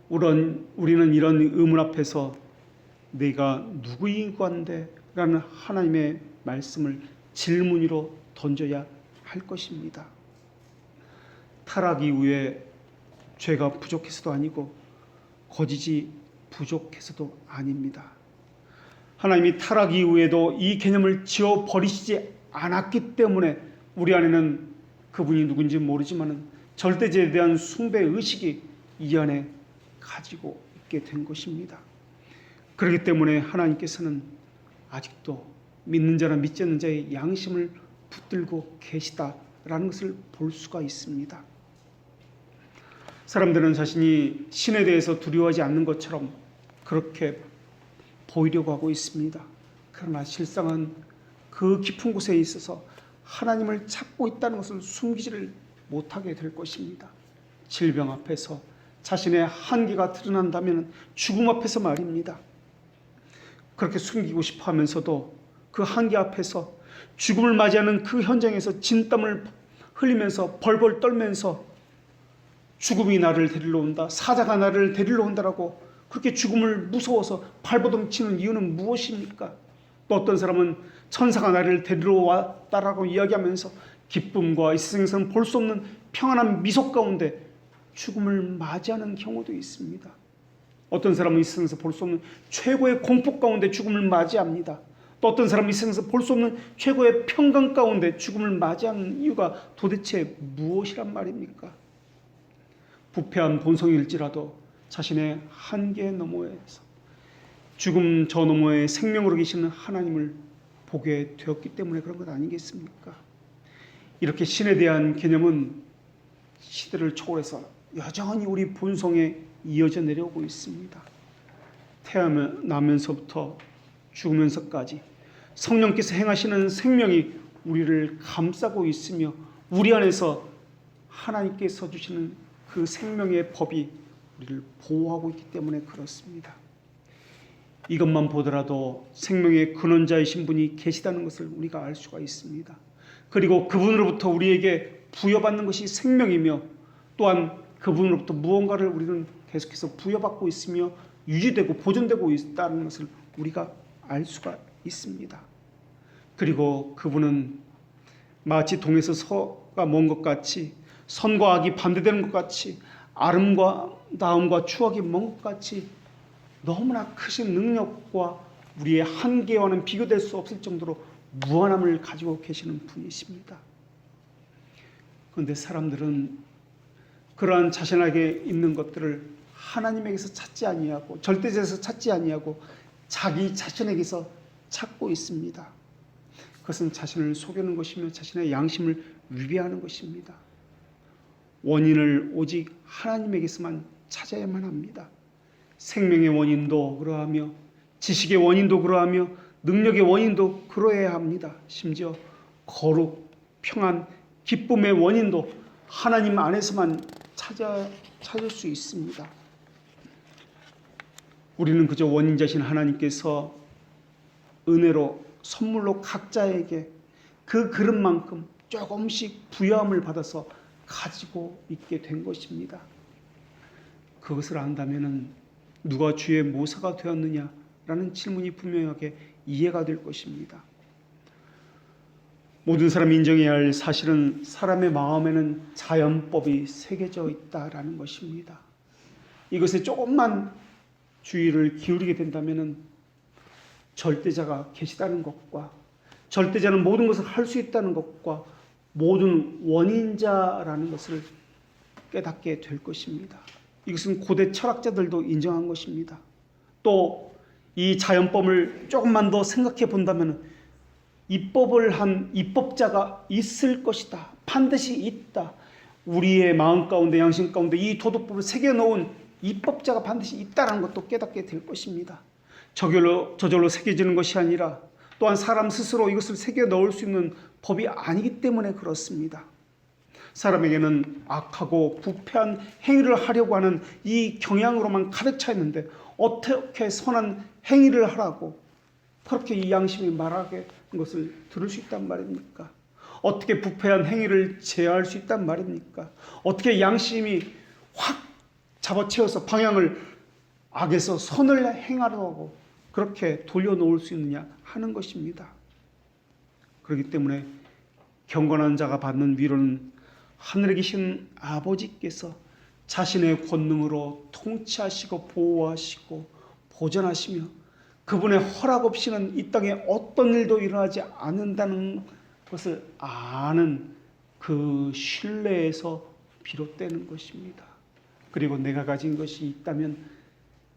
우리는 이런 의문 앞에서 내가 누구인건데? 라는 하나님의 말씀을 질문으로 던져야 할 것입니다. 타락 이후에 죄가 부족해서도 아니고 거짓이 부족해서도 아닙니다. 하나님이 타락 이후에도 이 개념을 지워버리시지 않았기 때문에 우리 안에는 그분이 누군지 모르지만 절대제에 대한 숭배의식이 이 안에 가지고 있게 된 것입니다. 그렇기 때문에 하나님께서는 아직도 믿는 자나 믿지 않는 자의 양심을 붙들고 계시다라는 것을 볼 수가 있습니다. 사람들은 자신이 신에 대해서 두려워하지 않는 것처럼 그렇게 보이려고 하고 있습니다. 그러나 실상은 그 깊은 곳에 있어서 하나님을 찾고 있다는 것을 숨기지를 못하게 될 것입니다. 질병 앞에서 자신의 한계가 드러난다면 죽음 앞에서 말입니다. 그렇게 숨기고 싶어 하면서도 그 한계 앞에서 죽음을 맞이하는 그 현장에서 진땀을 흘리면서 벌벌 떨면서 죽음이 나를 데리러 온다, 사자가 나를 데리러 온다라고 그렇게 죽음을 무서워서 발버둥 치는 이유는 무엇입니까? 또 어떤 사람은 천사가 나를 데리러 왔다라고 이야기하면서 기쁨과 이 세상에서는 볼 수 없는 평안한 미소 가운데 죽음을 맞이하는 경우도 있습니다. 어떤 사람은 이 세상에서 볼 수 없는 최고의 공포 가운데 죽음을 맞이합니다. 또 어떤 사람은 이 세상에서 볼 수 없는 최고의 평강 가운데 죽음을 맞이하는 이유가 도대체 무엇이란 말입니까? 부패한 본성일지라도 자신의 한계 너머에서 죽음 저 너머에 생명으로 계시는 하나님을 보게 되었기 때문에 그런 것 아니겠습니까? 이렇게 신에 대한 개념은 시대를 초월해서 여전히 우리 본성에 이어져 내려오고 있습니다. 태어나면서부터 죽으면서까지 성령께서 행하시는 생명이 우리를 감싸고 있으며 우리 안에서 하나님께서 주시는 그 생명의 법이 우리를 보호하고 있기 때문에 그렇습니다. 이것만 보더라도 생명의 근원자이신 분이 계시다는 것을 우리가 알 수가 있습니다. 그리고 그분으로부터 우리에게 부여받는 것이 생명이며 또한 그분으로부터 무언가를 우리는 계속해서 부여받고 있으며 유지되고 보존되고 있다는 것을 우리가 알 수가 있습니다. 그리고 그분은 마치 동에서 서가 먼 것 같이 선과 악이 반대되는 것 같이 아름다움과 추억이 먼 것 같이 너무나 크신 능력과 우리의 한계와는 비교될 수 없을 정도로 무한함을 가지고 계시는 분이십니다. 그런데 사람들은 그러한 자신에게 있는 것들을 하나님에게서 찾지 아니하고 절대자에서 찾지 아니하고 자기 자신에게서 찾고 있습니다. 그것은 자신을 속이는 것이며 자신의 양심을 위배하는 것입니다. 원인을 오직 하나님에게서만 찾아야만 합니다. 생명의 원인도 그러하며 지식의 원인도 그러하며 능력의 원인도 그러해야 합니다. 심지어 거룩, 평안, 기쁨의 원인도 하나님 안에서만 찾을 수 있습니다. 우리는 그저 원인자신 하나님께서 은혜로 선물로 각자에게 그 그릇만큼 조금씩 부여함을 받아서 가지고 있게 된 것입니다. 그것을 안다면 누가 주의 모사가 되었느냐라는 질문이 분명하게 이해가 될 것입니다. 모든 사람이 인정해야 할 사실은 사람의 마음에는 자연법이 새겨져 있다라는 것입니다. 이것에 조금만 주의를 기울이게 된다면 절대자가 계시다는 것과 절대자는 모든 것을 할 수 있다는 것과 모든 원인자라는 것을 깨닫게 될 것입니다. 이것은 고대 철학자들도 인정한 것입니다. 또 이 자연법을 조금만 더 생각해 본다면 입법을 한 입법자가 있을 것이다. 반드시 있다. 우리의 마음 가운데 양심 가운데 이 도덕법을 새겨놓은 입법자가 반드시 있다는 것도 깨닫게 될 것입니다. 저절로 새겨지는 것이 아니라 또한 사람 스스로 이것을 새겨 넣을 수 있는 법이 아니기 때문에 그렇습니다. 사람에게는 악하고 부패한 행위를 하려고 하는 이 경향으로만 가득 차 있는데 어떻게 선한 행위를 하라고 그렇게 이 양심이 말하게 것을 들을 수 있단 말입니까? 어떻게 부패한 행위를 제어할 수 있단 말입니까? 어떻게 양심이 확 잡아채워서 방향을 악에서 선을 행하려고 그렇게 돌려놓을 수 있느냐 하는 것입니다. 그렇기 때문에 경건한 자가 받는 위로는 하늘에 계신 아버지께서 자신의 권능으로 통치하시고 보호하시고 보존하시며 그분의 허락 없이는 이 땅에 어떤 일도 일어나지 않는다는 것을 아는 그 신뢰에서 비롯되는 것입니다. 그리고 내가 가진 것이 있다면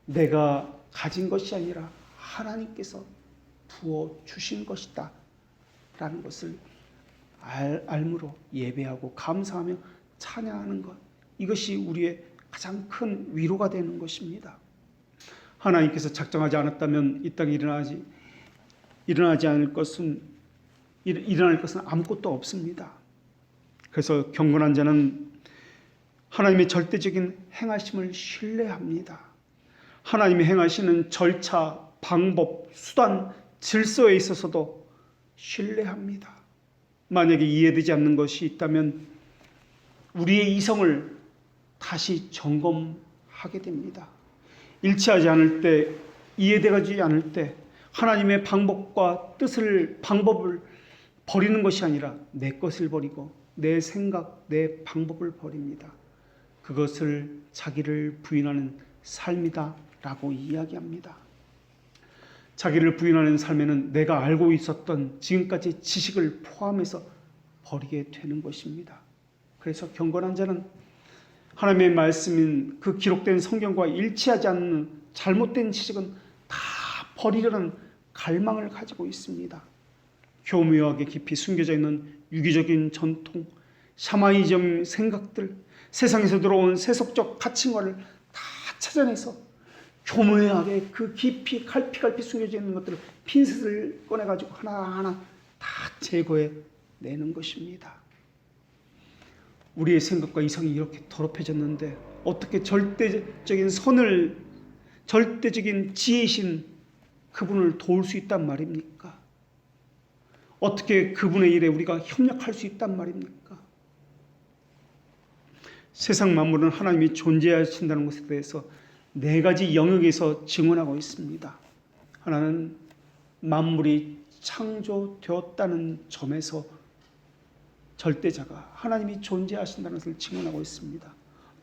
내가 가진 것이 아니라 하나님께서 부어주신 것이다 라는 것을 알므로 예배하고 감사하며 찬양하는 것, 이것이 우리의 가장 큰 위로가 되는 것입니다. 하나님께서 작정하지 않았다면 이 땅에 일어날 것은 아무것도 없습니다. 그래서 경건한 자는 하나님의 절대적인 행하심을 신뢰합니다. 하나님이 행하시는 절차, 방법, 수단, 질서에 있어서도 신뢰합니다. 만약에 이해되지 않는 것이 있다면 우리의 이성을 다시 점검하게 됩니다. 일치하지 않을 때, 이해되지 않을 때 하나님의 방법과 방법을 버리는 것이 아니라 내 것을 버리고 내 생각, 내 방법을 버립니다. 그것을 자기를 부인하는 삶이다라고 이야기합니다. 자기를 부인하는 삶에는 내가 알고 있었던 지금까지 지식을 포함해서 버리게 되는 것입니다. 그래서 경건한 자는 하나님의 말씀인 그 기록된 성경과 일치하지 않는 잘못된 지식은 다 버리려는 갈망을 가지고 있습니다. 교묘하게 깊이 숨겨져 있는 유기적인 전통, 샤마니즘 생각들, 세상에서 들어온 세속적 가치관을 다 찾아내서 교묘하게 그 깊이 갈피 숨겨져 있는 것들을 핀셋을 꺼내가지고 하나하나 다 제거해 내는 것입니다. 우리의 생각과 이성이 이렇게 더럽혀졌는데 어떻게 절대적인 선을, 절대적인 지혜이신 그분을 도울 수 있단 말입니까? 어떻게 그분의 일에 우리가 협력할 수 있단 말입니까? 세상 만물은 하나님이 존재하신다는 것에 대해서 네 가지 영역에서 증언하고 있습니다. 하나는 만물이 창조되었다는 점에서 절대자가 하나님이 존재하신다는 것을 증언하고 있습니다.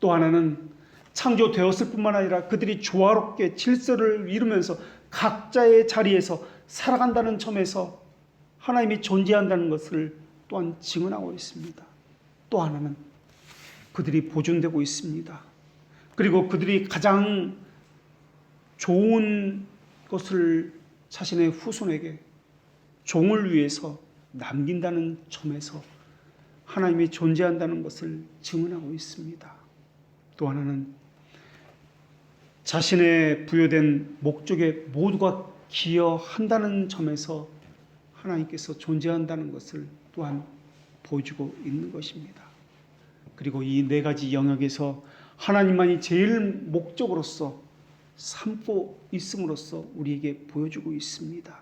또 하나는 창조되었을 뿐만 아니라 그들이 조화롭게 질서를 이루면서 각자의 자리에서 살아간다는 점에서 하나님이 존재한다는 것을 또한 증언하고 있습니다. 또 하나는 그들이 보존되고 있습니다. 그리고 그들이 가장 좋은 것을 자신의 후손에게 종을 위해서 남긴다는 점에서 하나님이 존재한다는 것을 증언하고 있습니다. 또 하나는 자신의 부여된 목적에 모두가 기여한다는 점에서 하나님께서 존재한다는 것을 또한 보여주고 있는 것입니다. 그리고 이 네 가지 영역에서 하나님만이 제일 목적으로서 삼고 있음으로써 우리에게 보여주고 있습니다.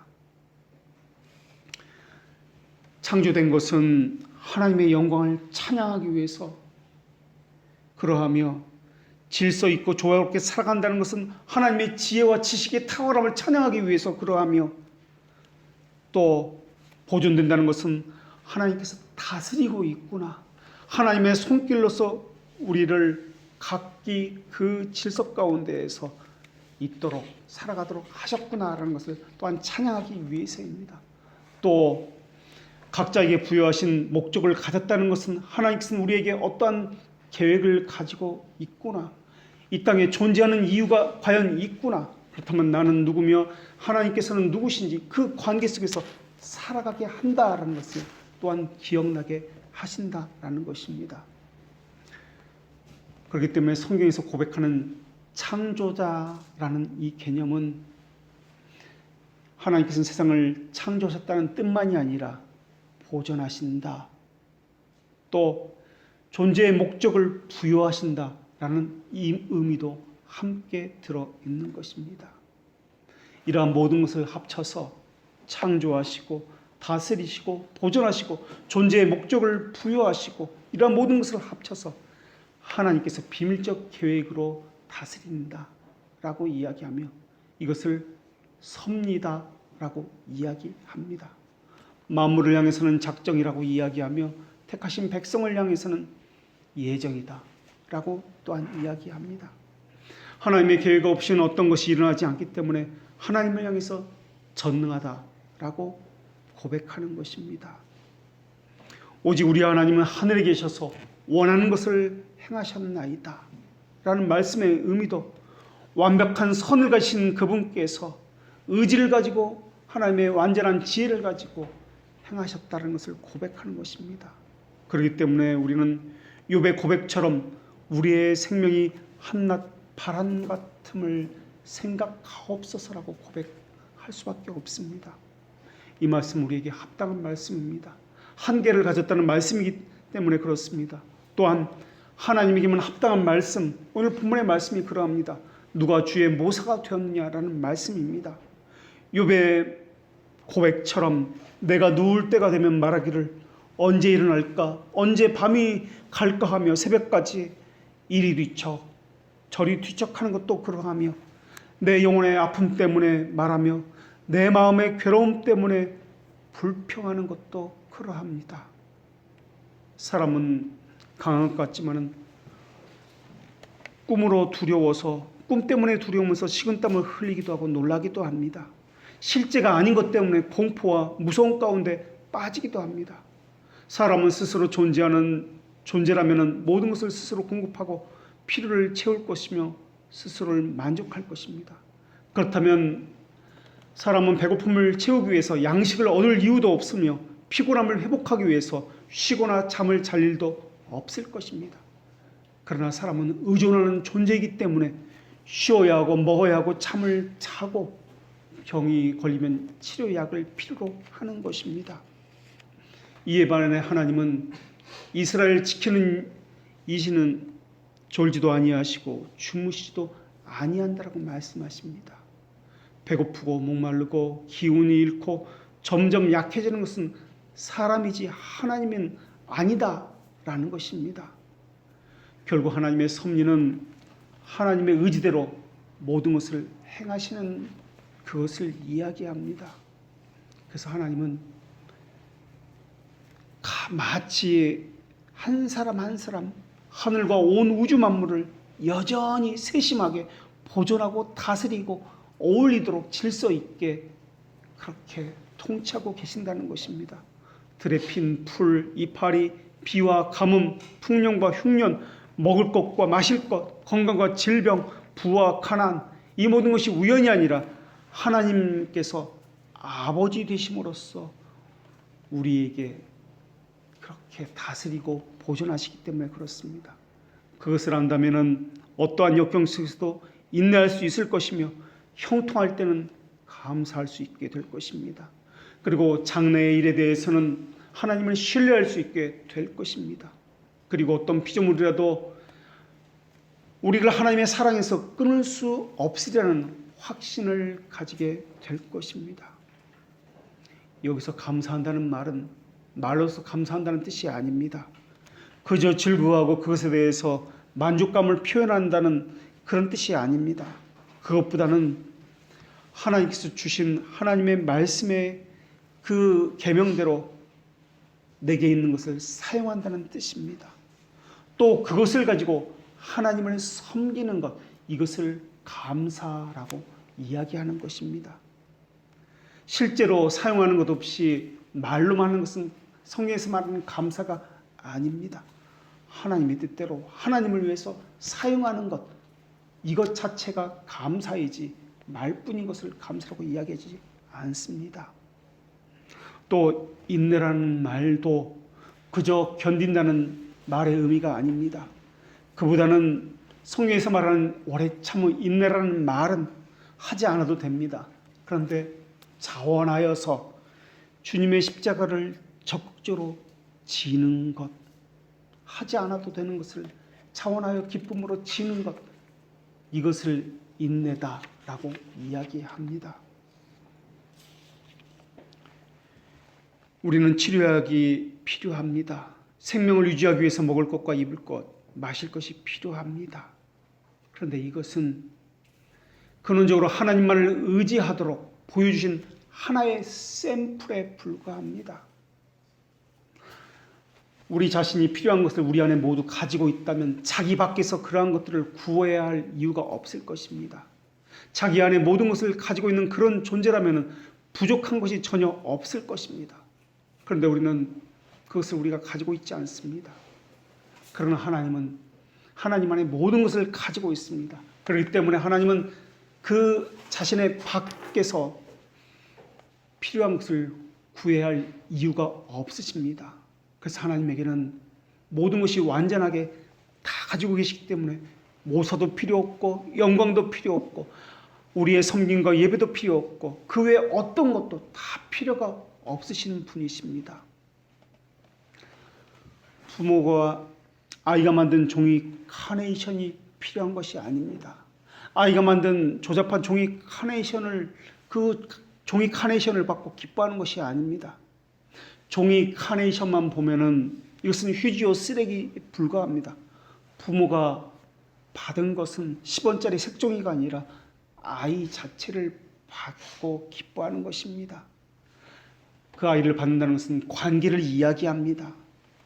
창조된 것은 하나님의 영광을 찬양하기 위해서, 그러하며 질서 있고 조화롭게 살아간다는 것은 하나님의 지혜와 지식의 탁월함을 찬양하기 위해서 그러하며, 또 보존된다는 것은 하나님께서 다스리고 있구나, 하나님의 손길로서 우리를 각기 그 질서 가운데에서 있도록 살아가도록 하셨구나라는 것을 또한 찬양하기 위해서입니다. 또 각자에게 부여하신 목적을 가졌다는 것은 하나님께서는 우리에게 어떠한 계획을 가지고 있구나, 이 땅에 존재하는 이유가 과연 있구나, 그렇다면 나는 누구며 하나님께서는 누구신지 그 관계 속에서 살아가게 한다라는 것을 또한 기억나게 하신다라는 것입니다. 그렇기 때문에 성경에서 고백하는 창조자라는 이 개념은 하나님께서는 세상을 창조하셨다는 뜻만이 아니라 보존하신다, 또 존재의 목적을 부여하신다라는 이 의미도 함께 들어있는 것입니다. 이러한 모든 것을 합쳐서 창조하시고 다스리시고 보존하시고 존재의 목적을 부여하시고 이러한 모든 것을 합쳐서 하나님께서 비밀적 계획으로 다스린다라고 이야기하며 이것을 섭리다라고 이야기합니다. 만물을 향해서는 작정이라고 이야기하며 택하신 백성을 향해서는 예정이다라고 또한 이야기합니다. 하나님의 계획 없이는 어떤 것이 일어나지 않기 때문에 하나님을 향해서 전능하다라고 고백하는 것입니다. 오직 우리 하나님은 하늘에 계셔서 원하는 것을 행하셨나이다 라는 말씀의 의미도 완벽한 선을 가신 그분께서 의지를 가지고 하나님의 완전한 지혜를 가지고 행하셨다는 것을 고백하는 것입니다. 그렇기 때문에 우리는 욥의 고백처럼 우리의 생명이 한낱 바람 같음을 생각하옵소서라고 고백할 수밖에 없습니다. 이 말씀 우리에게 합당한 말씀입니다. 한계를 가졌다는 말씀이기 때문에 그렇습니다. 또한 하나님에게만 합당한 말씀, 오늘 본문의 말씀이 그러합니다. 누가 주의 모사가 되었느냐라는 말씀입니다. 욥의 고백처럼 내가 누울 때가 되면 말하기를 언제 일어날까, 언제 밤이 갈까 하며 새벽까지 이리 뒤척 저리 뒤척하는 것도 그러하며 내 영혼의 아픔 때문에 말하며 내 마음의 괴로움 때문에 불평하는 것도 그러합니다. 사람은 강한 것 같지만은 꿈으로 두려워서 꿈 때문에 두려우면서 식은땀을 흘리기도 하고 놀라기도 합니다. 실제가 아닌 것 때문에 공포와 무서움 가운데 빠지기도 합니다. 사람은 스스로 존재라면 모든 것을 스스로 공급하고 필요를 채울 것이며 스스로를 만족할 것입니다. 그렇다면 사람은 배고픔을 채우기 위해서 양식을 얻을 이유도 없으며 피곤함을 회복하기 위해서 쉬거나 잠을 잘 일도 없을 것입니다. 그러나 사람은 의존하는 존재이기 때문에 쉬어야 하고 먹어야 하고 잠을 자고 병이 걸리면 치료약을 필요로 하는 것입니다. 이에 반해 하나님은 이스라엘을 지키는 이시는 졸지도 아니하시고 주무시지도 아니한다라고 말씀하십니다. 배고프고 목마르고 기운이 잃고 점점 약해지는 것은 사람이지 하나님은 아니다라는 것입니다. 결국 하나님의 섭리는 하나님의 의지대로 모든 것을 행하시는 그것을 이야기합니다. 그래서 하나님은 마치 한 사람 한 사람 하늘과 온 우주 만물을 여전히 세심하게 보존하고 다스리고 어울리도록 질서 있게 그렇게 통치하고 계신다는 것입니다. 들에 핀 풀, 이파리, 비와 가뭄, 풍년과 흉년, 먹을 것과 마실 것, 건강과 질병, 부와 가난, 이 모든 것이 우연이 아니라 하나님께서 아버지 되심으로써 우리에게 그렇게 다스리고 보존하시기 때문에 그렇습니다. 그것을 안다면 어떠한 역경 속에서도 인내할 수 있을 것이며 형통할 때는 감사할 수 있게 될 것입니다. 그리고 장래의 일에 대해서는 하나님을 신뢰할 수 있게 될 것입니다. 그리고 어떤 피조물이라도 우리를 하나님의 사랑에서 끊을 수 없으리라는 확신을 가지게 될 것입니다. 여기서 감사한다는 말은 말로서 감사한다는 뜻이 아닙니다. 그저 즐거워하고 그것에 대해서 만족감을 표현한다는 그런 뜻이 아닙니다. 그것보다는 하나님께서 주신 하나님의 말씀의 그 계명대로 내게 있는 것을 사용한다는 뜻입니다. 또 그것을 가지고 하나님을 섬기는 것, 이것을 감사라고 이야기하는 것입니다. 실제로 사용하는 것 없이 말로만 하는 것은 성경에서 말하는 감사가 아닙니다. 하나님의 뜻대로 하나님을 위해서 사용하는 것, 이것 자체가 감사이지 말뿐인 것을 감사라고 이야기하지 않습니다. 또 인내라는 말도 그저 견딘다는 말의 의미가 아닙니다. 그보다는 성경에서 말하는 오래 참은 인내라는 말은 하지 않아도 됩니다. 그런데 자원하여서 주님의 십자가를 적극적으로 지는 것, 하지 않아도 되는 것을 자원하여 기쁨으로 지는 것, 이것을 인내다라고 이야기합니다. 우리는 치료약이 필요합니다. 생명을 유지하기 위해서 먹을 것과 입을 것, 마실 것이 필요합니다. 그런데 이것은 근원적으로 하나님만을 의지하도록 보여주신 하나의 샘플에 불과합니다. 우리 자신이 필요한 것을 우리 안에 모두 가지고 있다면 자기 밖에서 그러한 것들을 구해야 할 이유가 없을 것입니다. 자기 안에 모든 것을 가지고 있는 그런 존재라면 부족한 것이 전혀 없을 것입니다. 그런데 우리는 그것을 우리가 가지고 있지 않습니다. 그러나 하나님은 하나님 안에 모든 것을 가지고 있습니다. 그렇기 때문에 하나님은 그 자신의 밖에서 필요한 것을 구해야 할 이유가 없으십니다. 그래서 하나님에게는 모든 것이 완전하게 다 가지고 계시기 때문에 모사도 필요 없고 영광도 필요 없고 우리의 섬김과 예배도 필요 없고 그 외에 어떤 것도 다 필요가 없으신 분이십니다. 부모가 아이가 만든 종이 카네이션이 필요한 것이 아닙니다. 아이가 만든 조잡한 종이 카네이션을 받고 기뻐하는 것이 아닙니다. 종이 카네이션만 보면은 이것은 휴지요 쓰레기에 불과합니다. 부모가 받은 것은 10원짜리 색종이가 아니라 아이 자체를 받고 기뻐하는 것입니다. 그 아이를 받는다는 것은 관계를 이야기합니다.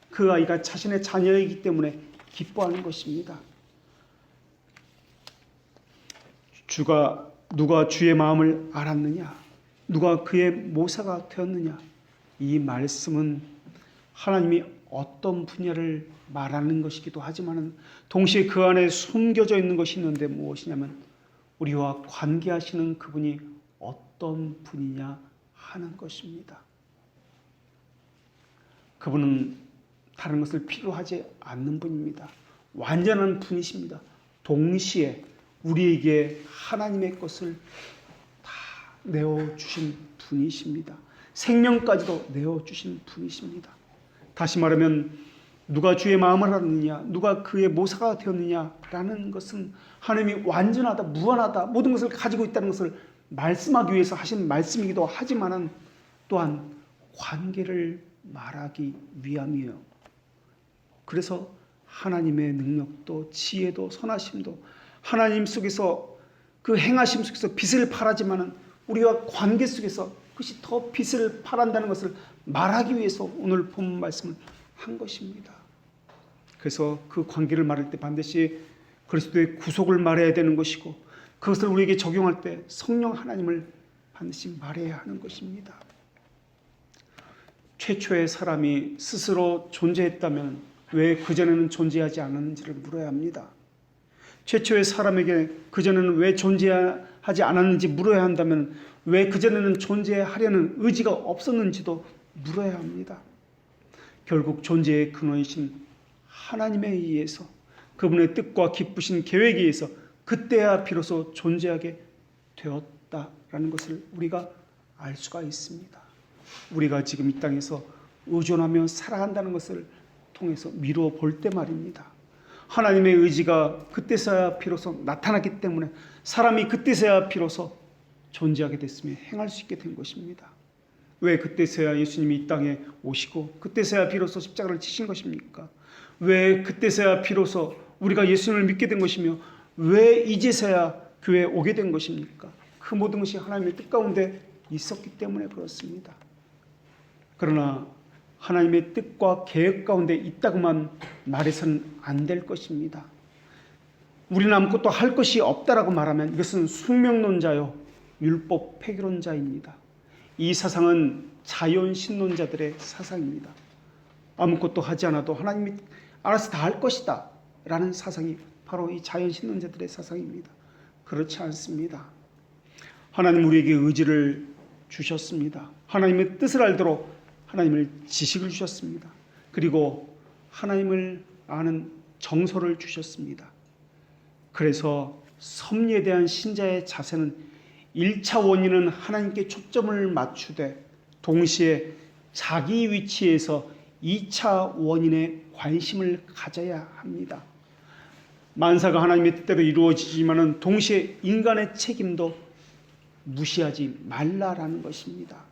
그 아이가 자신의 자녀이기 때문에 기뻐하는 것입니다. 누가 주의 마음을 알았느냐? 누가 그의 모사가 되었느냐? 이 말씀은 하나님이 어떤 분야를 말하는 것이기도 하지만 동시에 그 안에 숨겨져 있는 것이 있는데 무엇이냐면 우리와 관계하시는 그분이 어떤 분이냐 하는 것입니다. 그분은 다른 것을 필요하지 않는 분입니다. 완전한 분이십니다. 동시에 우리에게 하나님의 것을 다 내어주신 분이십니다. 생명까지도 내어주신 분이십니다. 다시 말하면 누가 주의 마음을 알았느냐, 누가 그의 모사가 되었느냐라는 것은 하나님이 완전하다, 무한하다, 모든 것을 가지고 있다는 것을 말씀하기 위해서 하신 말씀이기도 하지만 또한 관계를 말하기 위함이에요. 그래서 하나님의 능력도 지혜도 선하심도 하나님 속에서 그 행하심 속에서 빛을 발하지만 우리와 관계 속에서 그것이 더 빛을 발한다는 것을 말하기 위해서 오늘 본 말씀을 한 것입니다. 그래서 그 관계를 말할 때 반드시 그리스도의 구속을 말해야 되는 것이고 그것을 우리에게 적용할 때 성령 하나님을 반드시 말해야 하는 것입니다. 최초의 사람이 스스로 존재했다면 왜 그전에는 존재하지 않았는지를 물어야 합니다. 최초의 사람에게 그전에는 왜 존재하지 않았는지 물어야 한다면 왜 그전에는 존재하려는 의지가 없었는지도 물어야 합니다. 결국 존재의 근원이신 하나님에 의해서 그분의 뜻과 기쁘신 계획에 의해서 그때야 비로소 존재하게 되었다라는 것을 우리가 알 수가 있습니다. 우리가 지금 이 땅에서 의존하며 살아간다는 것을 통해서 미루어 볼 때 말입니다. 하나님의 의지가 그때서야 비로소 나타났기 때문에 사람이 그때서야 비로소 존재하게 됐으며 행할 수 있게 된 것입니다. 왜 그때서야 예수님이 이 땅에 오시고 그때서야 비로소 십자가를 지신 것입니까? 왜 그때서야 비로소 우리가 예수님을 믿게 된 것이며 왜 이제서야 교회에 오게 된 것입니까? 그 모든 것이 하나님의 뜻 가운데 있었기 때문에 그렇습니다. 그러나 하나님의 뜻과 계획 가운데 있다고만 말해서는 안 될 것입니다. 우리는 아무것도 할 것이 없다라고 말하면 이것은 숙명론자요 율법 폐기론자입니다. 이 사상은 자연신론자들의 사상입니다. 아무것도 하지 않아도 하나님이 알아서 다 할 것이다 라는 사상이 바로 이 자연신론자들의 사상입니다. 그렇지 않습니다. 하나님 우리에게 의지를 주셨습니다. 하나님의 뜻을 알도록 하나님을 지식을 주셨습니다. 그리고 하나님을 아는 정서를 주셨습니다. 그래서 섭리에 대한 신자의 자세는 1차 원인은 하나님께 초점을 맞추되 동시에 자기 위치에서 2차 원인에 관심을 가져야 합니다. 만사가 하나님의 뜻대로 이루어지지만 동시에 인간의 책임도 무시하지 말라라는 것입니다.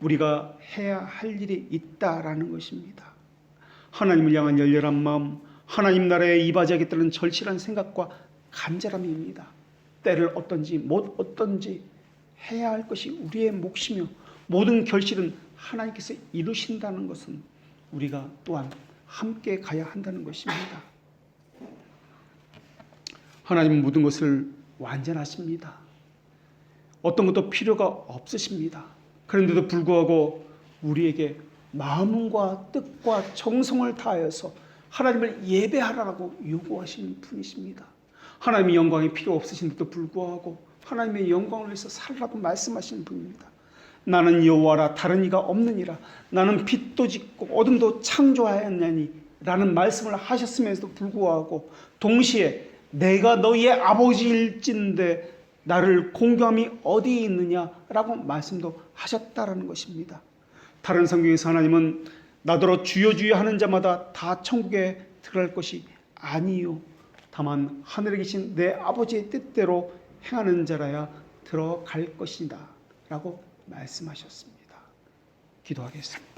우리가 해야 할 일이 있다라는 것입니다. 하나님을 향한 열렬한 마음, 하나님 나라에 이바지하겠다는 절실한 생각과 간절함입니다. 때를 얻든지 못 얻든지 해야 할 것이 우리의 몫이며 모든 결실은 하나님께서 이루신다는 것은 우리가 또한 함께 가야 한다는 것입니다. 하나님은 모든 것을 완전하십니다. 어떤 것도 필요가 없으십니다. 그런데도 불구하고 우리에게 마음과 뜻과 정성을 다하여서 하나님을 예배하라고 요구하시는 분이십니다. 하나님의 영광이 필요 없으신데도 불구하고 하나님의 영광을 위해서 살라고 말씀하시는 분입니다. 나는 여호와라 다른 이가 없느니라. 나는 빛도 짓고 어둠도 창조하였나니 라는 말씀을 하셨음에도 불구하고 동시에 내가 너희의 아버지일진데 나를 공경함이 어디 있느냐라고 말씀도 하셨다라는 것입니다. 다른 성경에서 하나님은 나더러 주여 주여 하는 자마다 다 천국에 들어갈 것이 아니요 다만 하늘에 계신 내 아버지의 뜻대로 행하는 자라야 들어갈 것이다 라고 말씀하셨습니다. 기도하겠습니다.